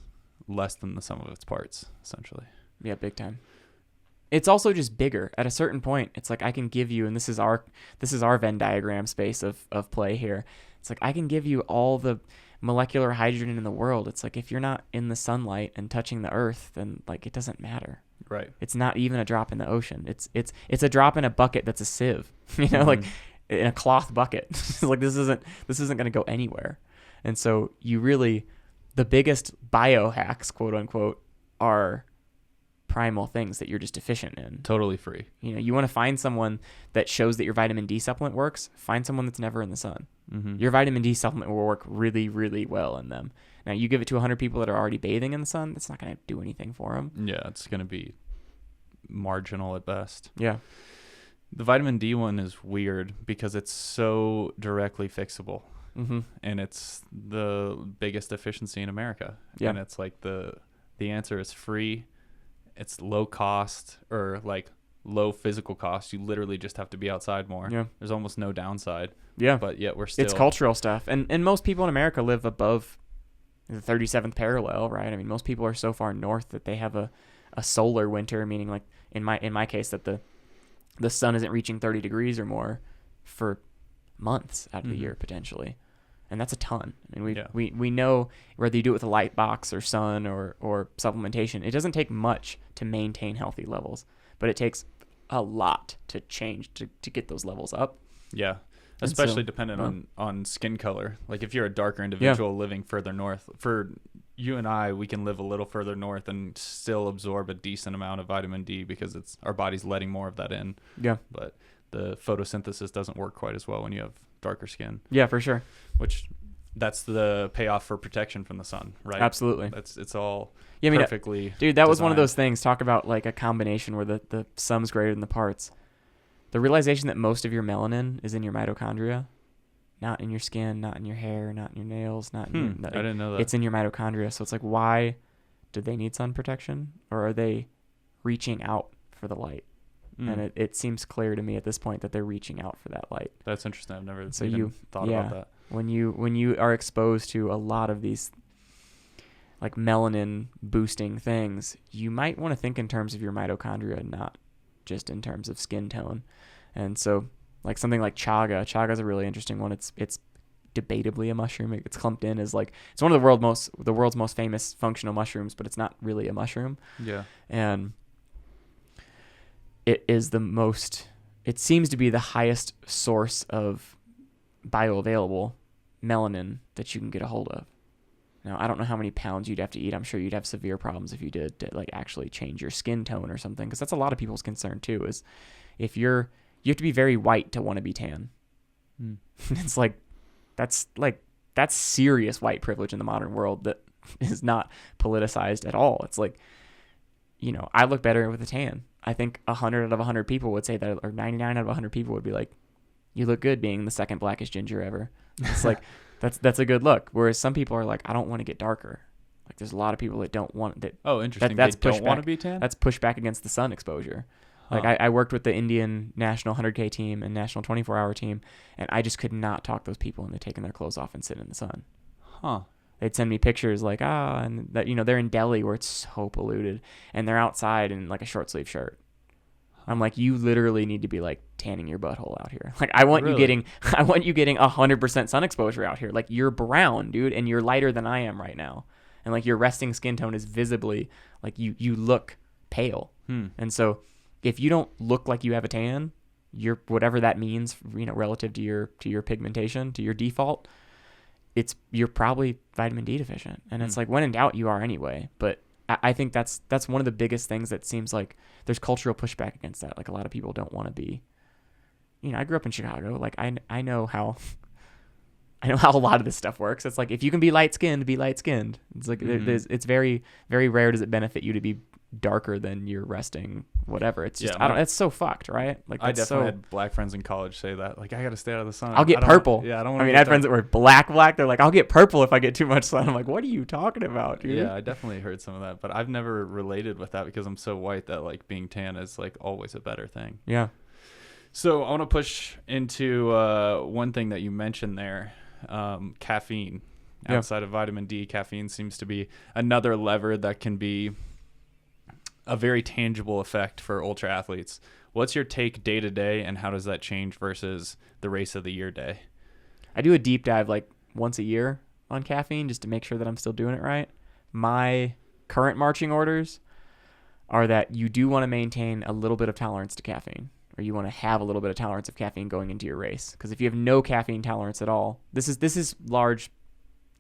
less than the sum of its parts, essentially. Yeah, big time. It's also just bigger. At a certain point, it's like I can give you, and this is our Venn diagram space of play here. It's like I can give you all the molecular hydrogen in the world. It's like if you're not in the sunlight and touching the earth, then like it doesn't matter. Right. It's not even a drop in the ocean. It's a drop in a bucket that's a sieve. You know, like in a cloth bucket. It's like this isn't going to go anywhere. And so you really, the biggest biohacks, quote unquote, are primal things that you're just deficient in. Totally free. You know, you want to find someone that shows that your vitamin D supplement works. Find someone that's never in the sun. Your vitamin D supplement will work really, really well in them. Now, you give it to 100 people that are already bathing in the sun, that's not going to do anything for them. Yeah, it's going to be marginal at best. Yeah. The vitamin D one is weird because it's so directly fixable. And it's the biggest deficiency in America. Yeah. And it's like the answer is free. It's low cost, or like low physical cost. You literally just have to be outside more. Yeah. There's almost no downside. Yeah. But yet we're still... It's cultural stuff. And most people in America live above the 37th parallel, right? I mean, most people are so far north that they have a solar winter, meaning like in my case that the sun isn't reaching 30 degrees or more for months out of the year potentially. And that's a ton. I mean, we know whether you do it with a light box or sun or supplementation, it doesn't take much to maintain healthy levels, but it takes a lot to change to get those levels up. Yeah. Especially dependent on skin color. Like if you're a darker individual living further north, for you and we can live a little further north and still absorb a decent amount of vitamin D because it's our body's letting more of that in. Yeah. But the photosynthesis doesn't work quite as well when you have darker skin. Yeah, for sure. Which that's the payoff for protection from the sun, right? Absolutely. It's all Yeah, perfectly dude, that was one of designed. those things. Talk about like a combination where the sum's greater than the parts. The realization that most of your melanin is in your mitochondria, not in your skin, not in your hair, not in your nails, not in your, I didn't know that. It's in your mitochondria. So it's like, why do they need sun protection, or are they reaching out for the light? And it seems clear to me at this point that they're reaching out for that light. That's interesting. I've never So even thought about that. When you are exposed to a lot of these like melanin boosting things, you might want to think in terms of your mitochondria, not just in terms of skin tone. And so like something like chaga is a really interesting one. It's debatably a mushroom. It's clumped in as like, it's one of the world's most famous functional mushrooms, but it's not really a mushroom. Yeah. And it seems to be the highest source of bioavailable melanin that you can get a hold of. Now, I don't know how many pounds you'd have to eat. I'm sure you'd have severe problems if you did to like actually change your skin tone or something, because that's a lot of people's concern too, is if you have to be very white to want to be tan. It's like that's serious white privilege in the modern world that is not politicized at all. It's like, I look better with a tan. I think 100 out of 100 people would say that, or 99 out of 100 people would be like, you look good being the second blackest ginger ever. It's like, that's a good look. Whereas some people are like, I don't want to get darker. Like there's a lot of people that don't want that. Oh, interesting. That's they don't want to be tan? That's pushback against the sun exposure. Like I worked with the Indian national 100K team and national 24-hour team, and I just could not talk those people into taking their clothes off and sitting in the sun. They'd send me pictures like, and that, they're in Delhi where it's so polluted, and they're outside in like a short sleeve shirt. I'm like, you literally need to be like tanning your butthole out here. Like I want you getting 100% sun exposure out here. Like you're brown, dude, and you're lighter than I am right now. And like your resting skin tone is visibly like you look pale. And so if you don't look like you have a tan, you're whatever that means, relative to your pigmentation, to your default, you're probably vitamin D deficient. And it's like, when in doubt, you are anyway. But I think that's one of the biggest things that seems like there's cultural pushback against that. Like a lot of people don't want to be, I grew up in Chicago. Like I know how a lot of this stuff works. It's like, if you can be light skinned, be light skinned. It's like, it's very, very rare does it benefit you to be darker than your resting whatever. It's just, it's so fucked, right? Like I definitely had black friends in college say that, like, I gotta stay out of the sun. I'll get purple. I don't want I mean, I had friends that were black. They're like, I'll get purple if I get too much sun. I'm like, what are you talking about, dude? Yeah, I definitely heard some of that, but I've never related with that because I'm so white that like being tan is like always a better thing. Yeah. So I want to push into one thing that you mentioned there, caffeine. Outside of vitamin D, caffeine seems to be another lever that can be a very tangible effect for ultra athletes. What's your take day to day, and how does that change versus the race of the year day? I do a deep dive like once a year on caffeine just to make sure that I'm still doing it right. My current marching orders are that you do want to maintain a little bit of tolerance to caffeine, or you want to have a little bit of tolerance of caffeine going into your race. Because if you have no caffeine tolerance at all, this is large.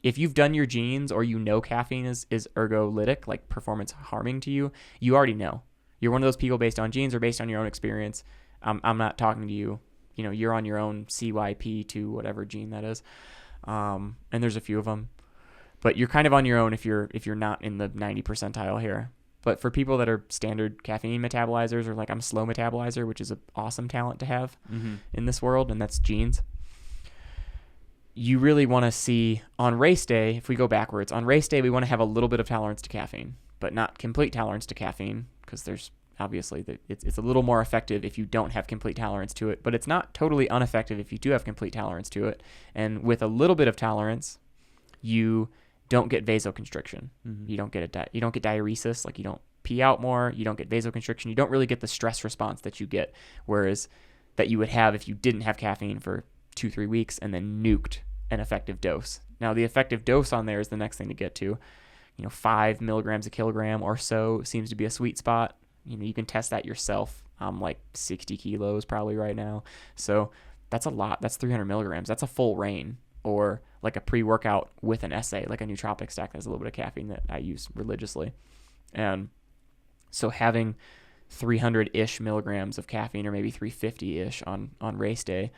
If you've done your genes, or caffeine is ergolytic, like performance harming to you, you already know. You're one of those people based on genes or based on your own experience. I'm not talking to you. You're on your own CYP2, whatever gene that is. And there's a few of them. But you're kind of on your own if you're not in the 90 percentile here. But for people that are standard caffeine metabolizers, or like I'm a slow metabolizer, which is an awesome talent to have in this world, and that's genes. You really want to see on race day, if we go backwards, on race day, we want to have a little bit of tolerance to caffeine, but not complete tolerance to caffeine, because there's obviously it's a little more effective if you don't have complete tolerance to it, but it's not totally ineffective if you do have complete tolerance to it. And with a little bit of tolerance, you don't get vasoconstriction. You don't get you don't get diuresis, like you don't pee out more, you don't get vasoconstriction, you don't really get the stress response that you get, whereas that you would have if you didn't have caffeine for 2-3 weeks and then nuked an effective dose. Now the effective dose on there is the next thing to get to. 5 milligrams a kilogram or so seems to be a sweet spot. You can test that yourself. I'm like 60 kilos probably right now. So that's a lot. That's 300 milligrams. That's a full reign. or like a pre-workout with an essay, like a nootropic stack that has a little bit of caffeine that I use religiously. And so having 300-ish milligrams of caffeine, or maybe 350-ish on race day,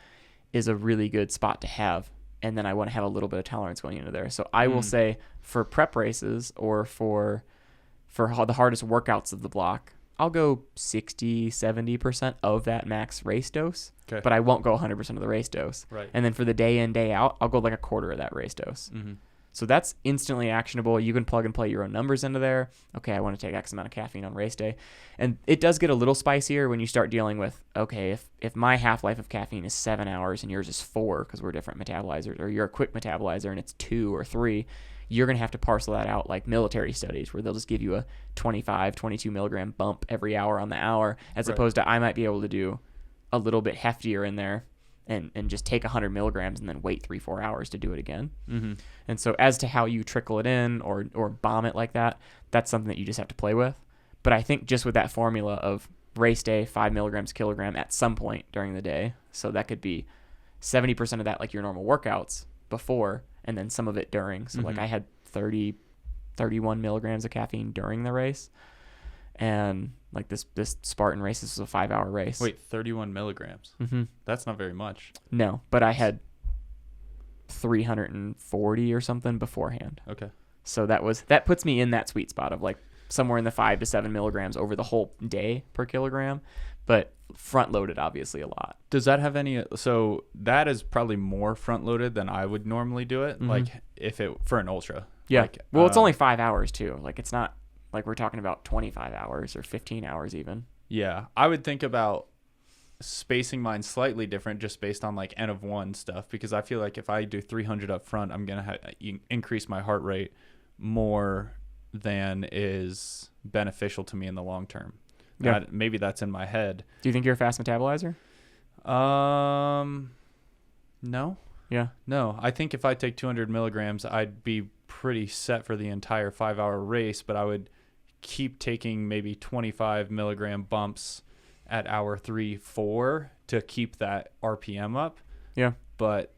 is a really good spot to have. And then I want to have a little bit of tolerance going into there. So I will say for prep races, or for the hardest workouts of the block, I'll go 60-70% of that max race dose, but I won't go 100% of the race dose. Right. And then for the day in, day out, I'll go like a quarter of that race dose. Mm-hmm. So that's instantly actionable. You can plug and play your own numbers into there. Okay, I want to take X amount of caffeine on race day. And it does get a little spicier when you start dealing with, okay, if my half-life of caffeine is 7 hours and yours is 4 because we're different metabolizers, or you're a quick metabolizer and it's 2 or 3, you're going to have to parcel that out like military studies, where they'll just give you a 25, 22 milligram bump every hour on the hour, as opposed to I might be able to do a little bit heftier in there and just take 100 milligrams and then wait 3-4 hours to do it again. Mm-hmm. And so as to how you trickle it in or bomb it like that, that's something that you just have to play with. But I think just with that formula of race day, 5 milligrams kilogram at some point during the day, so that could be 70% of that like your normal workouts before, and then some of it during. So like I had 31 milligrams of caffeine during the race. And like this Spartan race, this was a 5-hour race. Wait, 31 milligrams? Mm-hmm. That's not very much. No, but I had 340 or something beforehand. Okay. So that puts me in that sweet spot of like somewhere in the 5 to 7 milligrams over the whole day per kilogram, but front loaded obviously a lot. Does that have any? So that is probably more front loaded than I would normally do it. Mm-hmm. Like if it for an ultra. Yeah. Like, Well, it's only 5 hours too. Like it's not like we're talking about 25 hours or 15 hours even. Yeah, I would think about spacing mine slightly different, just based on like N of 1 stuff, because I feel like if I do 300 up front, I'm gonna increase my heart rate more than is beneficial to me in the long term. Yeah. Maybe that's in my head. Do you think you're a fast metabolizer? No. Yeah. No, I think if I take 200 milligrams, I'd be pretty set for the entire 5-hour race, but I would keep taking maybe 25 milligram bumps at hour 3-4 to keep that RPM up. Yeah. But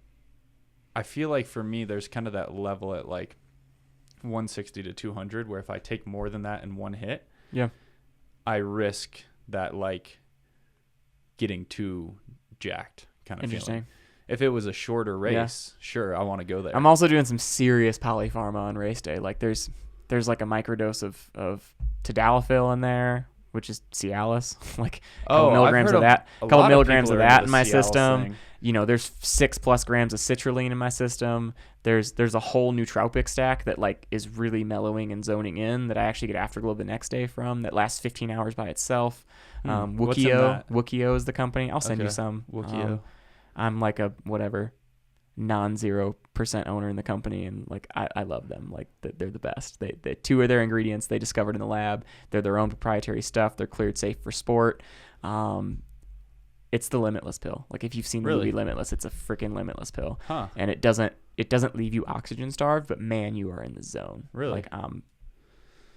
I feel like for me, there's kind of that level at like 160 to 200 where if I take more than that in one hit, Yeah. I risk that like getting too jacked kind of Interesting. feeling. If it was a shorter race, sure, I want to go there. I'm also doing some serious polypharma on race day. Like there's like a microdose of tadalafil in there, which is Cialis, like a couple milligrams of that, a couple milligrams of that in my system. You know, there's 6+ grams of citrulline in my system. There's a whole nootropic stack that like is really mellowing and zoning in that I actually get afterglow the next day from, that lasts 15 hours by itself. What's in that? Wookio is the company. I'll send you some. Wookio. I'm like a whatever non-0% owner in the company, and like I love them. Like they're the best. They 2 of their ingredients they discovered in the lab. They're their own proprietary stuff. They're cleared safe for sport. It's the Limitless pill. Like if you've seen the movie Limitless, it's a freaking Limitless pill. Huh. And it doesn't leave you oxygen starved, but man, you are in the zone. Really? Like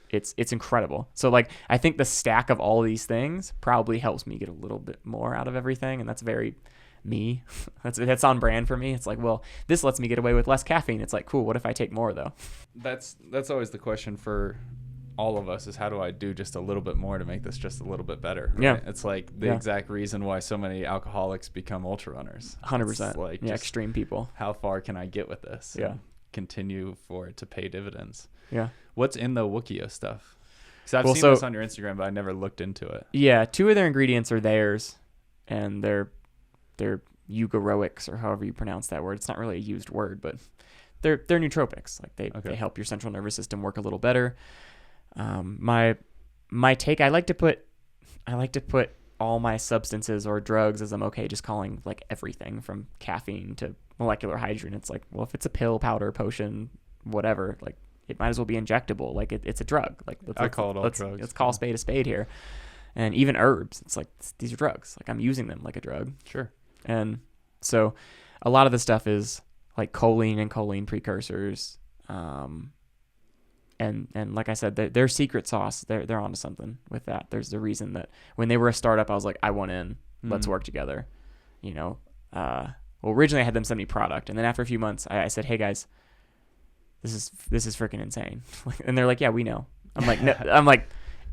it's incredible. So like I think the stack of all these things probably helps me get a little bit more out of everything, and that's very me. That's on brand for me. It's like, well, this lets me get away with less caffeine. It's like, cool, what if I take more though? That's always the question for all of us, is how do I do just a little bit more to make this just a little bit better? Right? Yeah. It's like the exact reason why so many alcoholics become ultra runners. 100%. Like yeah, extreme people. How far can I get with this? Yeah. And continue for it to pay dividends. Yeah. What's in the Wookio stuff? Because I've seen this on your Instagram, but I never looked into it. Yeah, 2 of their ingredients are theirs, and they're eugaroics, or however you pronounce that word. It's not really a used word, but they're nootropics. Like they help your central nervous system work a little better. My take, I like to put all my substances or drugs, as I'm okay just calling like everything from caffeine to molecular hydrogen. It's like, well, if it's a pill, powder, potion, whatever, like it might as well be injectable. Like it's a drug. Like I call it all drugs. Let's call a spade here. And even herbs, it's like these are drugs. Like I'm using them like a drug. Sure. And so a lot of the stuff is like choline and choline precursors. And like I said, their secret sauce, they're onto something with that. There's the reason that when they were a startup, I was like, I want in, let's work together. You know, Well, originally I had them send me product, and then after a few months, I said, "Hey guys, this is freaking insane." And they're like, "Yeah, we know." I'm like, no, I'm like,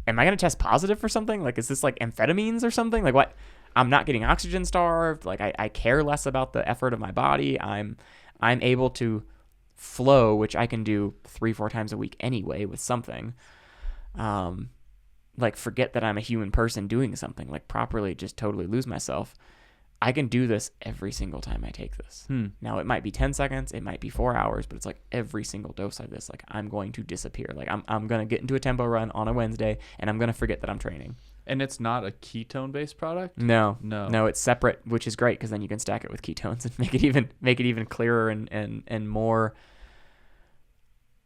am I gonna test positive for something? Like, is this like amphetamines or something? Like, what? I'm not getting oxygen starved. Like, I care less about the effort of my body. I'm able to flow, which I can do 3-4 times a week anyway with something. Like, forget that I'm a human person doing something, like properly just totally lose myself. I can do this every single time I take this. Now, it might be 10 seconds, it might be 4 hours, but it's like every single dose of this, like I'm going to disappear. Like I'm going to get into a tempo run on a Wednesday and I'm going to forget that I'm training. And it's not a ketone-based product? No, it's separate, which is great because then you can stack it with ketones and make it even clearer and more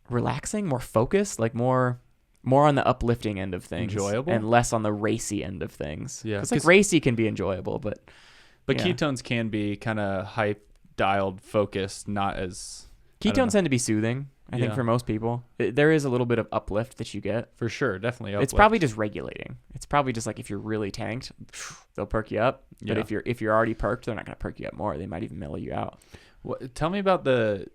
relaxing, more focused, like more on the uplifting end of things. Enjoyable? And less on the racy end of things. Yeah. Because like racy can be enjoyable, but yeah. Ketones can be kind of hype dialed focused, not as... Ketones tend to be soothing, I think, for most people. There is a little bit of uplift that you get. For sure, definitely uplift. It's probably just regulating. It's probably just like if you're really tanked, they'll perk you up. But if you're already perked, they're not going to perk you up more. They might even mellow you out. Tell me about the...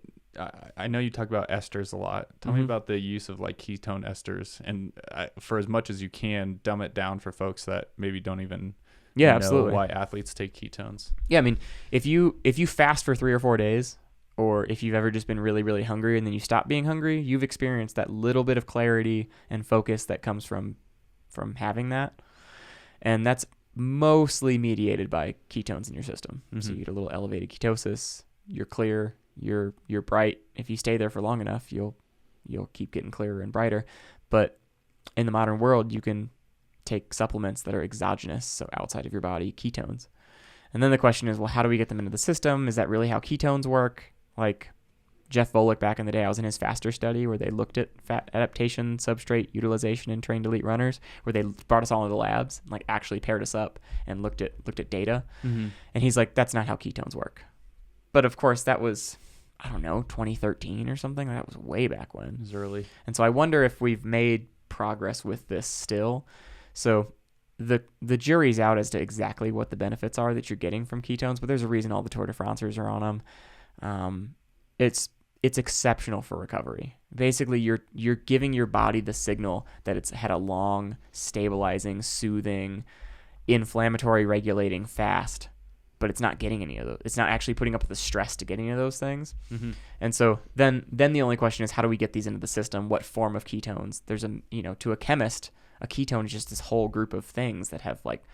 I know you talk about esters a lot. Tell me about the use of like ketone esters, and for as much as you can, dumb it down for folks that maybe don't even know absolutely. why athletes take ketones. Yeah, I mean, if you fast for 3 or 4 days, or if you've ever just been really, really hungry and then you stop being hungry, you've experienced that little bit of clarity and focus that comes from having that. And that's mostly mediated by ketones in your system. So you get a little elevated ketosis, you're clear, you're bright. If you stay there for long enough, you'll keep getting clearer and brighter. But in the modern world, you can take supplements that are exogenous, so outside of your body, ketones. And then the question is, well, how do we get them into the system? Is that really how ketones work? Like Jeff Volek back in the day, I was in his faster study where they looked at fat adaptation, substrate utilization in trained elite runners, where they brought us all into the labs, and like actually paired us up and looked at data. And he's like, that's not how ketones work. But of course, that was, I don't know, 2013 or something. That was way back when. It was early. And so I wonder if we've made progress with this still. So the jury's out as to exactly what the benefits are that you're getting from ketones, but there's a reason all the Tour de Francers are on them. It's exceptional for recovery. Basically, you're giving your body the signal that it's had a long, stabilizing, soothing, inflammatory regulating fast, but it's not getting any of those. It's not actually putting up with the stress to get any of those things. And so then the only question is, how do we get these into the system? What form of ketones? There's to a chemist, a ketone is just this whole group of things that have like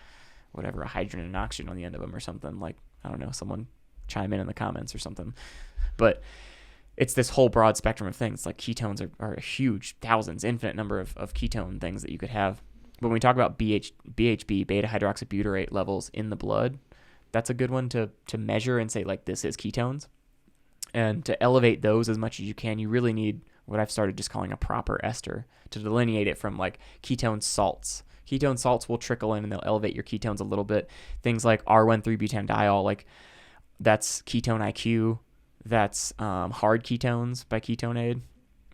whatever, a hydrogen and oxygen on the end of them or something. Like, I don't know, someone chime in the comments or something. But it's this whole broad spectrum of things. Like ketones are a huge, thousands, infinite number of ketone things that you could have. But when we talk about BHB, beta hydroxybutyrate levels in the blood, that's a good one to measure and say, like, this is ketones. And to elevate those as much as you can, you really need what I've started just calling a proper ester to delineate it from like ketone salts. Ketone salts will trickle in and they'll elevate your ketones a little bit. Things like R1,3-butanediol, like that's ketone IQ. That's hard ketones by KetoneAid,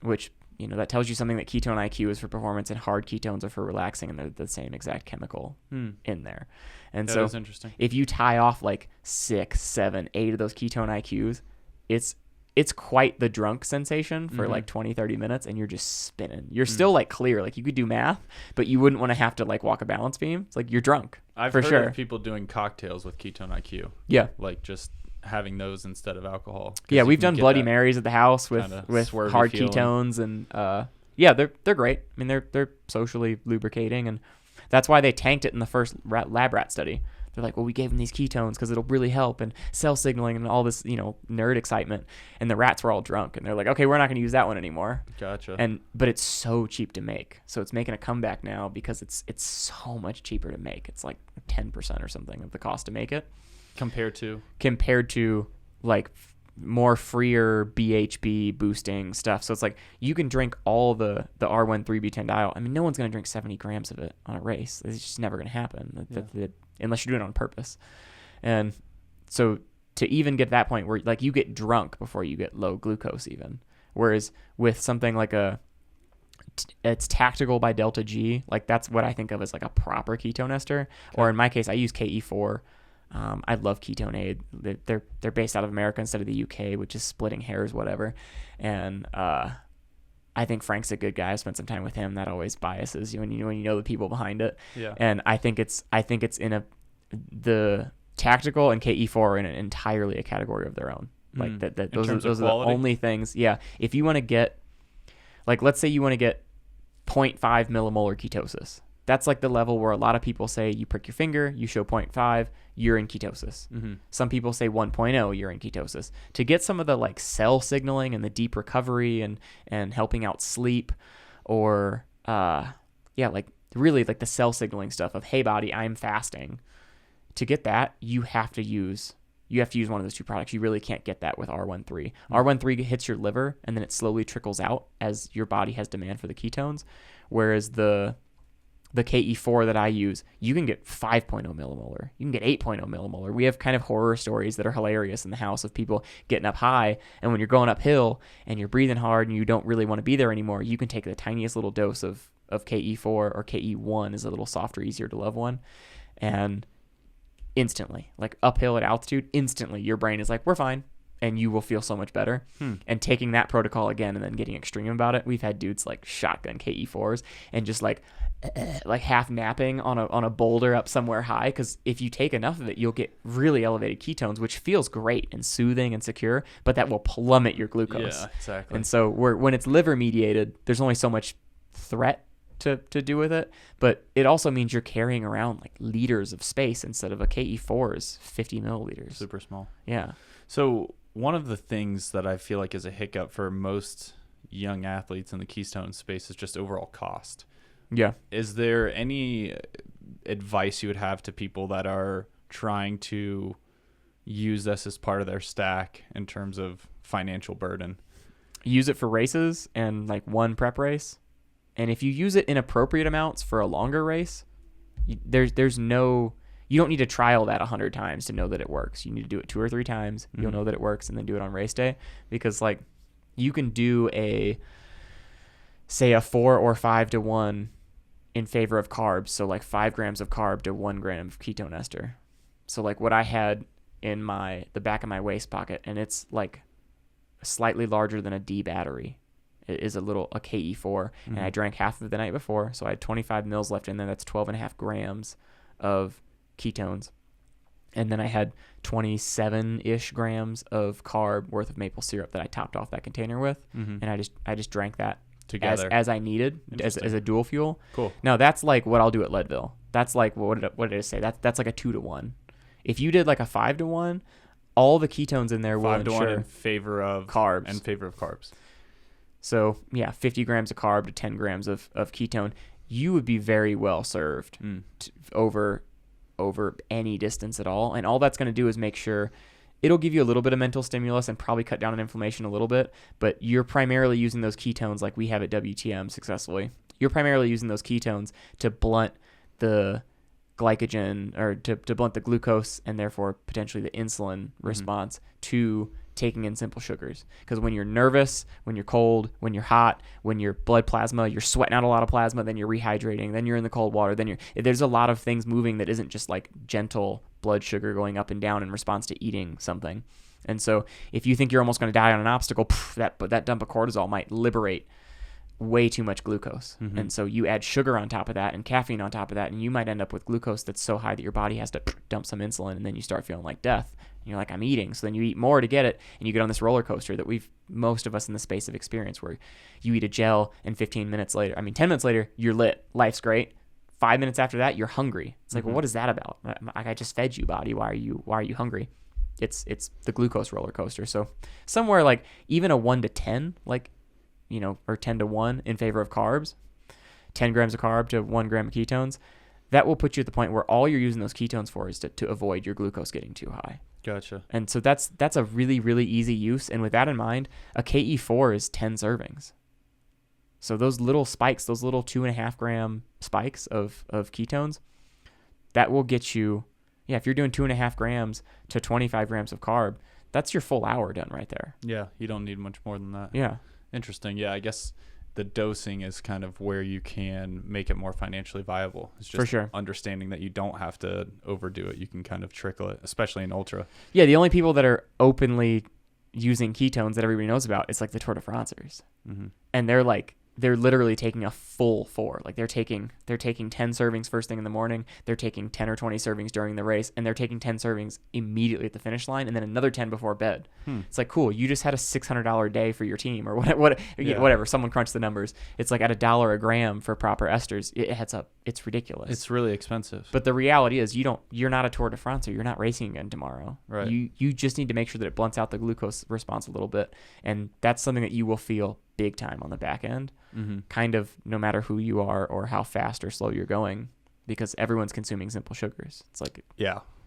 which, that tells you something that ketone IQ is for performance and hard ketones are for relaxing, and they're the same exact chemical in there. And that so is interesting. If you tie off like 6, 7, 8 of those ketone IQs, it's quite the drunk sensation for like 20, 30 minutes, and you're just spinning. You're still like clear. Like you could do math, but you wouldn't want to have to like walk a balance beam. It's like you're drunk. I've for heard sure. of people doing cocktails with ketone IQ. Yeah. Like just having those instead of alcohol. Yeah, we've done Bloody Marys at the house with swervy hard feeling. ketones, and they're great. I mean, they're socially lubricating, and that's why they tanked it in the first lab rat study. They're like, well, we gave them these ketones because it'll really help, and cell signaling and all this, nerd excitement. And the rats were all drunk, and they're like, okay, we're not going to use that one anymore. Gotcha. But it's so cheap to make, so it's making a comeback now because it's so much cheaper to make. It's like 10% or something of the cost to make it. Compared to like more freer BHB boosting stuff. So it's like you can drink all the R1,3-butanediol. I mean, no one's going to drink 70 grams of it on a race. It's just never going to happen unless you're doing it on purpose. And so to even get to that point where like you get drunk before you get low glucose even. Whereas with something like it's tactical by delta G, like that's what I think of as like a proper ketone ester. Okay. Or in my case, I use KE4. I love Ketone Aid. They're based out of America instead of the UK, which is splitting hairs, whatever. And I think Frank's a good guy. I've spent some time with him. That always biases you when you know the people behind it. Yeah. And I think it's in the tactical and KE4 are in entirely a category of their own. Like that those are the only things. Yeah. If you want to get, like, let's say you want to get 0.5 millimolar ketosis. That's like the level where a lot of people say you prick your finger, you show 0.5, you're in ketosis. Mm-hmm. Some people say 1.0, you're in ketosis. To get some of the like cell signaling and the deep recovery and helping out sleep, or like really like the cell signaling stuff of, hey body, I'm fasting. To get that, you have to use one of those two products. You really can't get that with R13. Mm-hmm. R13 hits your liver and then it slowly trickles out as your body has demand for the ketones, whereas the KE4 that I use, you can get 5.0 millimolar. You can get 8.0 millimolar. We have kind of horror stories that are hilarious in the house of people getting up high, and when you're going uphill and you're breathing hard and you don't really want to be there anymore, you can take the tiniest little dose of KE4, or KE1 is a little softer, easier to love one, and instantly, like uphill at altitude, instantly your brain is like, we're fine, and you will feel so much better. And taking that protocol again and then getting extreme about it, we've had dudes like shotgun KE4s and just like half napping on a boulder up somewhere high, because if you take enough of it, you'll get really elevated ketones, which feels great and soothing and secure, but that will plummet your glucose. Yeah, exactly. And so when it's liver mediated, there's only so much threat to do with it, but it also means you're carrying around like liters of space instead of a KE4 is 50 milliliters. Super small. Yeah. So one of the things that I feel like is a hiccup for most young athletes in the ketone space is just overall cost. Yeah. Is there any advice you would have to people that are trying to use this as part of their stack in terms of financial burden? Use it for races and like one prep race. And if you use it in appropriate amounts for a longer race, you don't need to trial that 100 times to know that it works. You need to do it 2 or 3 times. Mm-hmm. You'll know that it works, and then do it on race day, because like you can do a 4 or 5 to 1 in favor of carbs. So like 5 grams of carb to 1 gram of ketone ester. So like what I had in the back of my waist pocket, and it's like slightly larger than a D battery. It is a KE4, mm-hmm. and I drank half of it the night before, so I had 25 mils left in there. That's 12.5 grams of ketones, and then I had 27-ish grams of carb worth of maple syrup that I topped off that container with, mm-hmm. and I just drank that together as I needed as a dual fuel. Cool. Now that's like what I'll do at Leadville. That's like what did I say? That's like a 2 to 1. If you did like a 5 to 1, all the ketones in there will 5 to 1 in favor of carbs. In favor of carbs. So yeah, 50 grams of carb to 10 grams of ketone, you would be very well served over any distance at all. And all that's going to do is make sure it'll give you a little bit of mental stimulus and probably cut down on inflammation a little bit, but you're primarily using those ketones like we have at WTM successfully. You're primarily using those ketones to blunt the glycogen, or to blunt the glucose and therefore potentially the insulin response to taking in simple sugars. Because when you're nervous, when you're cold, when you're hot, when you're blood plasma, you're sweating out a lot of plasma, then you're rehydrating, then you're in the cold water, there's a lot of things moving that isn't just like gentle blood sugar going up and down in response to eating something. And so if you think you're almost going to die on an obstacle, that dump of cortisol might liberate way too much glucose. Mm-hmm. And so you add sugar on top of that and caffeine on top of that, and you might end up with glucose that's so high that your body has to dump some insulin, and then you start feeling like death. And you're like, I'm eating. So then you eat more to get it, and you get on this roller coaster that most of us in the space have experienced, where you eat a gel and 10 minutes later, you're lit. Life's great. 5 minutes after that, you're hungry. It's like, well, what is that about? I just fed you, body. Why are you hungry? It's the glucose roller coaster. So somewhere like even a 1 to 10, like, or 10 to 1 in favor of carbs, 10 grams of carb to 1 gram of ketones, that will put you at the point where all you're using those ketones for is to avoid your glucose getting too high. Gotcha. And so that's a really, really easy use. And with that in mind, a KE4 is 10 servings. So those little spikes, those little 2.5 gram spikes of ketones, that will get you, if you're doing 2.5 grams to 25 grams of carb, that's your full hour done right there. Yeah, you don't need much more than that. Yeah. Interesting. Yeah, I guess the dosing is kind of where you can make it more financially viable. It's just For sure. understanding that you don't have to overdo it. You can kind of trickle it, especially in ultra. Yeah, the only people that are openly using ketones that everybody knows about, it's like the Tour de Francers. Mm-hmm. And they're literally taking a full 4. Like they're taking 10 servings first thing in the morning. They're taking 10 or 20 servings during the race, and they're taking 10 servings immediately at the finish line, and then another 10 before bed. It's like, cool. You just had a $600 day for your team, or whatever. Someone crunched the numbers. It's like at $1 a gram for proper esters. It heads up. It's ridiculous. It's really expensive. But the reality is, you're not a Tour de France. You're not racing again tomorrow. Right. You just need to make sure that it blunts out the glucose response a little bit, and that's something that you will feel big time on the back end. Kind of no matter who you are or how fast or slow you're going, because everyone's consuming simple sugars. It's like,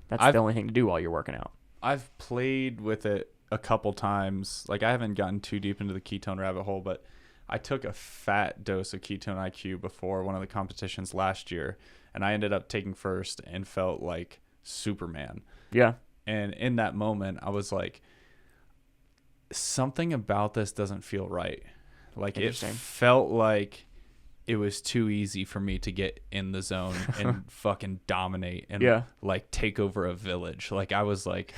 that's the only thing to do while you're working out. I've played with it a couple times. Like I haven't gotten too deep into the ketone rabbit hole, but I took a fat dose of ketone IQ before one of the competitions last year, and I ended up taking first and felt like Superman. Yeah. And in that moment, I was like, something about this doesn't feel right. Like it felt like it was too easy for me to get in the zone and fucking dominate and like take over a village. Like I was like,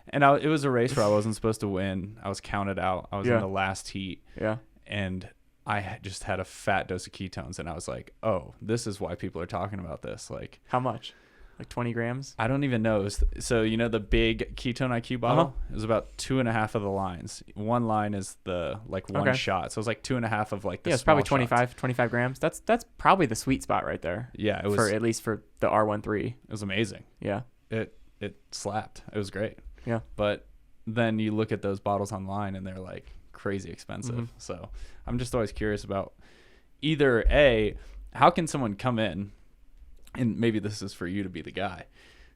and it was a race where I wasn't supposed to win. I was counted out. I was in the last heat. Yeah. And I just had a fat dose of ketones, and I was like, oh, this is why people are talking about this. Like, how much? Like 20 grams? I don't even know. So, the big Ketone IQ bottle is about 2.5 of the lines. One line is the one shot. So it was like 2.5 of like the it's probably 25 grams. That's probably the sweet spot right there. Yeah, it was, at least for the R13. It was amazing. Yeah. It slapped. It was great. Yeah. But then you look at those bottles online and they're like crazy expensive. Mm-hmm. So I'm just always curious about either A, how can someone come in, and maybe this is for you to be the guy.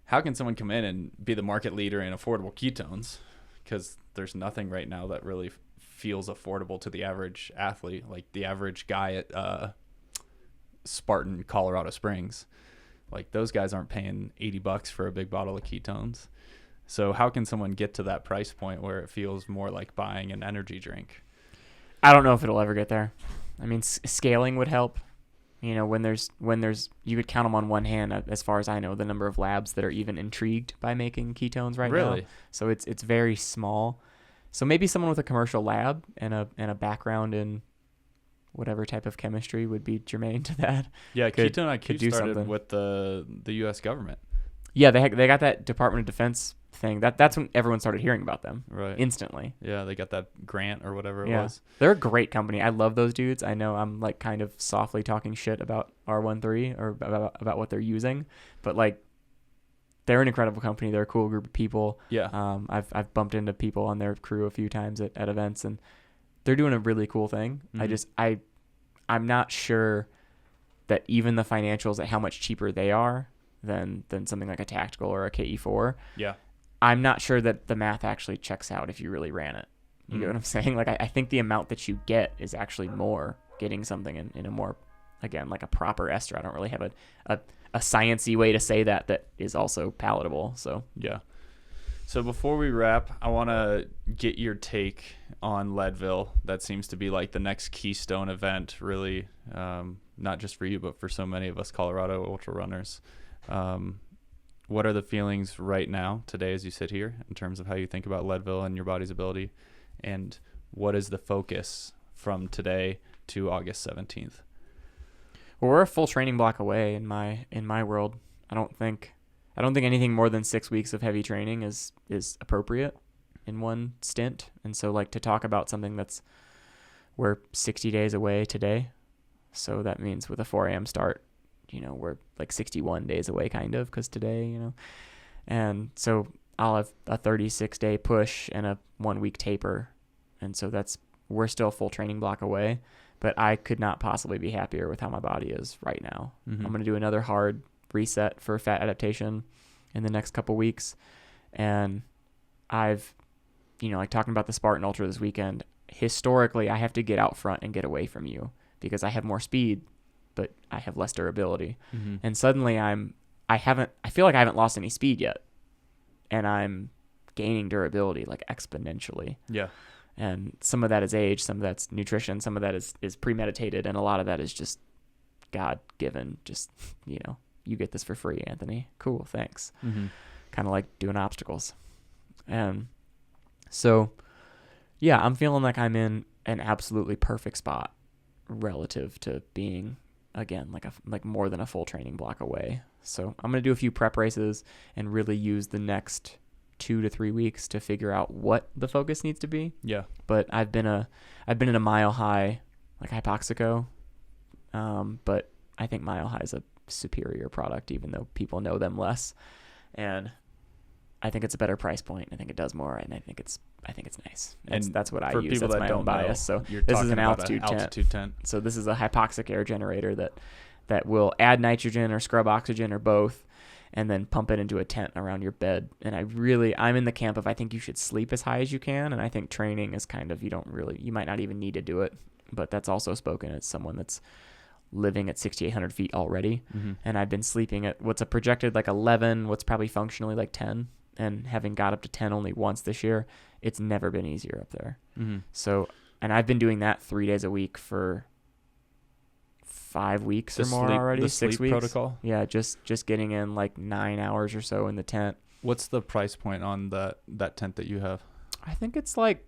How can someone come in and be the market leader in affordable ketones? Because there's nothing right now that really feels affordable to the average athlete, like the average guy at Spartan, Colorado Springs. Like those guys aren't paying $80 for a big bottle of ketones. So how can someone get to that price point where it feels more like buying an energy drink? I don't know if it'll ever get there. I mean, scaling would help. When there's you could count them on one hand, as far as I know, the number of labs that are even intrigued by making ketones right now. Really? So it's very small. So maybe someone with a commercial lab and a background in whatever type of chemistry would be germane to that. Yeah, Ketone IQ do started something with the U.S. government. Yeah, they got that Department of Defense thing. That's when everyone started hearing about them. Right. Instantly. Yeah, they got that grant or whatever it was. They're a great company. I love those dudes. I know I'm like kind of softly talking shit about R13 or about what they're using, but like they're an incredible company. They're a cool group of people. Yeah. I've bumped into people on their crew a few times at events, and they're doing a really cool thing. Mm-hmm. I'm not sure that even the financials at how much cheaper they are than something like a tactical or a KE4. Yeah. I'm not sure that the math actually checks out if you really ran it. You get what I'm saying? Like, I think the amount that you get is actually more getting something in a more, again, like a proper ester. I don't really have a sciencey way to say that is also palatable. So yeah. So before we wrap, I want to get your take on Leadville. That seems to be like the next keystone event, really, not just for you, but for so many of us Colorado ultra runners. What are the feelings right now, today, as you sit here, in terms of how you think about Leadville and your body's ability? And what is the focus from today to August 17th? Well, we're a full training block away in my world. I don't think anything more than 6 weeks of heavy training is appropriate in one stint. And so, like, to talk about something we're 60 days away today. So that means with a 4 a.m. start, we're like 61 days away kind of, because today, and so I'll have a 36-day push and a 1-week taper. And so we're still a full training block away, but I could not possibly be happier with how my body is right now. Mm-hmm. I'm going to do another hard reset for fat adaptation in the next couple weeks. And I've, like talking about the Spartan Ultra this weekend, historically, I have to get out front and get away from you because I have more speed, but I have less durability. Mm-hmm. And suddenly I feel like I haven't lost any speed yet. And I'm gaining durability like exponentially. Yeah. And some of that is age, some of that's nutrition, some of that is premeditated, and a lot of that is just God given. Just, you get this for free, Anthony. Cool, thanks. Mm-hmm. Kind of like doing obstacles. And so, yeah, I'm feeling like I'm in an absolutely perfect spot relative to being, again, like more than a full training block away. So I'm going to do a few prep races and really use the next 2 to 3 weeks to figure out what the focus needs to be. Yeah. But I've been in a mile high, like hypoxico. But I think mile high is a superior product, even though people know them less. And I think it's a better price point. I think it does more, and I think it's nice. That's what I for use. people That's that my don't own bias. know, So you're this is talking an about altitude tent. So this is a hypoxic air generator that will add nitrogen or scrub oxygen or both, and then pump it into a tent around your bed. And I'm in the camp of I think you should sleep as high as you can, and I think training is kind of you might not even need to do it. But that's also spoken as someone that's living at 6,800 feet already. Mm-hmm. And I've been sleeping at what's a projected like 11, what's probably functionally like 10. And having got up to 10 only once this year, it's never been easier up there. Mm-hmm. So, and I've been doing that 3 days a week for 5 weeks or more already. The 6 sleep weeks. protocol? Yeah, just getting in like 9 hours or so in the tent. What's the price point on that tent that you have? I think it's like,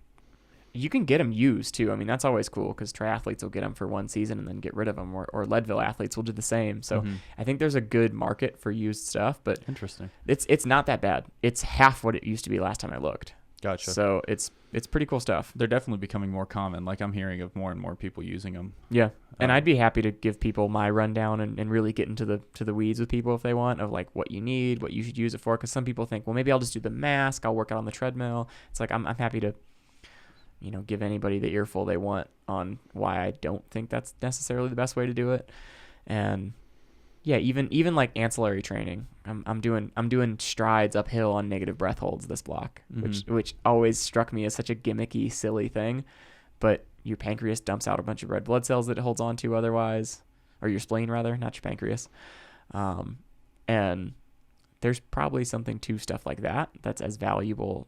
you can get them used too. I mean, that's always cool because triathletes will get them for one season and then get rid of them, or Leadville athletes will do the same. So I think there's a good market for used stuff, but Interesting. it's not that bad. It's half what it used to be last time I looked. Gotcha. So it's pretty cool stuff. They're definitely becoming more common. Like I'm hearing of more and more people using them. Yeah. And I'd be happy to give people my rundown and really get into the weeds with people if they want, of like what you need, what you should use it for. Because some people think, well, maybe I'll just do the mask. I'll work out on the treadmill. It's like I'm happy to give anybody the earful they want on why I don't think that's necessarily the best way to do it. And yeah, even like ancillary training, I'm doing strides uphill on negative breath holds this block, which always struck me as such a gimmicky, silly thing. But your pancreas dumps out a bunch of red blood cells that it holds on to otherwise, or your spleen rather, not your pancreas. And there's probably something to stuff like that that's as valuable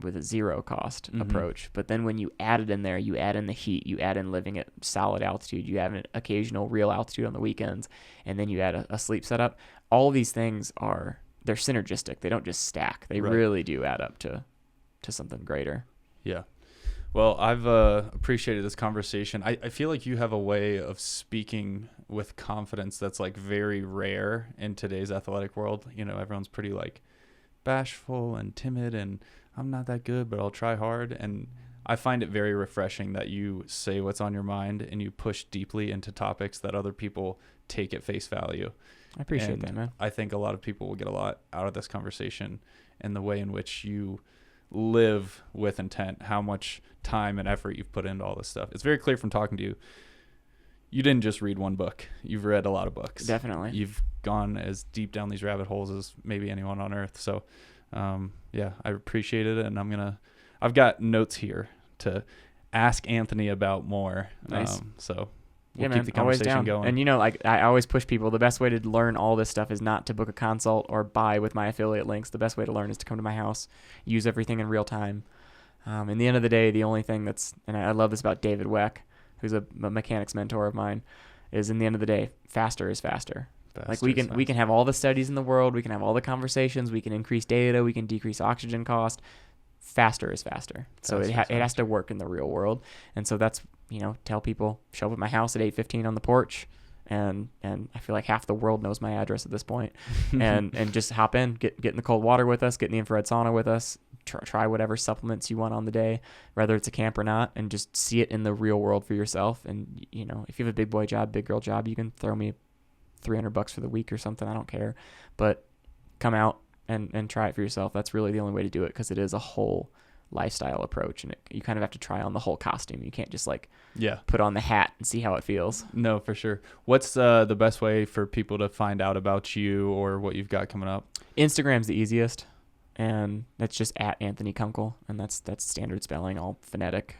with a zero cost approach. But then when you add it in there, you add in the heat, you add in living at solid altitude, you add an occasional real altitude on the weekends, and then you add a sleep setup. All of these things they're synergistic. They don't just stack. They really do add up to something greater. Yeah. Well, I've appreciated this conversation. I feel like you have a way of speaking with confidence that's like very rare in today's athletic world. Everyone's pretty like bashful and timid, and I'm not that good, but I'll try hard. And I find it very refreshing that you say what's on your mind and you push deeply into topics that other people take at face value. I appreciate that, man. I think a lot of people will get a lot out of this conversation and the way in which you live with intent, how much time and effort you've put into all this stuff. It's very clear from talking to you. You didn't just read one book. You've read a lot of books. Definitely. You've gone as deep down these rabbit holes as maybe anyone on earth. So, yeah, I appreciate it. And I've got notes here to ask Anthony about more. Nice. So we'll keep the conversation going. And like I always push people, the best way to learn all this stuff is not to book a consult or buy with my affiliate links. The best way to learn is to come to my house, use everything in real time. In the end of the day, the only thing and I love this about David Weck, who's a mechanics mentor of mine, is in the end of the day, faster is faster. Like we can have all the studies in the world, we can have all the conversations, we can increase data, we can decrease oxygen cost. Faster is faster. So it has to work in the real world. And so that's, tell people, show up at my house at 8:15 on the porch, and I feel like half the world knows my address at this point. and just hop in, get in the cold water with us, get in the infrared sauna with us, try whatever supplements you want on the day, whether it's a camp or not, and just see it in the real world for yourself. And if you have a big boy job, big girl job, you can throw me $300 for the week or something. I don't care, but come out and try it for yourself. That's really the only way to do it, because it is a whole lifestyle approach, and you kind of have to try on the whole costume. You can't just put on the hat and see how it feels. No, for sure. What's the best way for people to find out about you or what you've got coming up? Instagram's the easiest, and that's just at Anthony Kunkel, and that's standard spelling, all phonetic.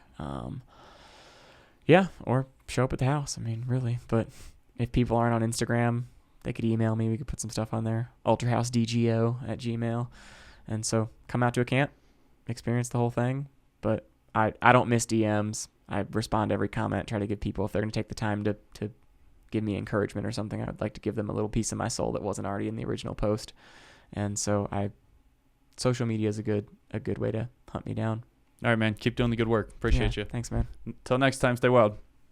Yeah, or show up at the house. I mean, really. But if people aren't on Instagram, they could email me. We could put some stuff on there. ultrahousedgo@gmail.com. And so come out to a camp, experience the whole thing. But I don't miss DMs. I respond to every comment, try to give people, if they're going to take the time to give me encouragement or something, I would like to give them a little piece of my soul that wasn't already in the original post. And so social media is a good way to hunt me down. All right, man. Keep doing the good work. Appreciate you. Thanks, man. Until next time, stay wild.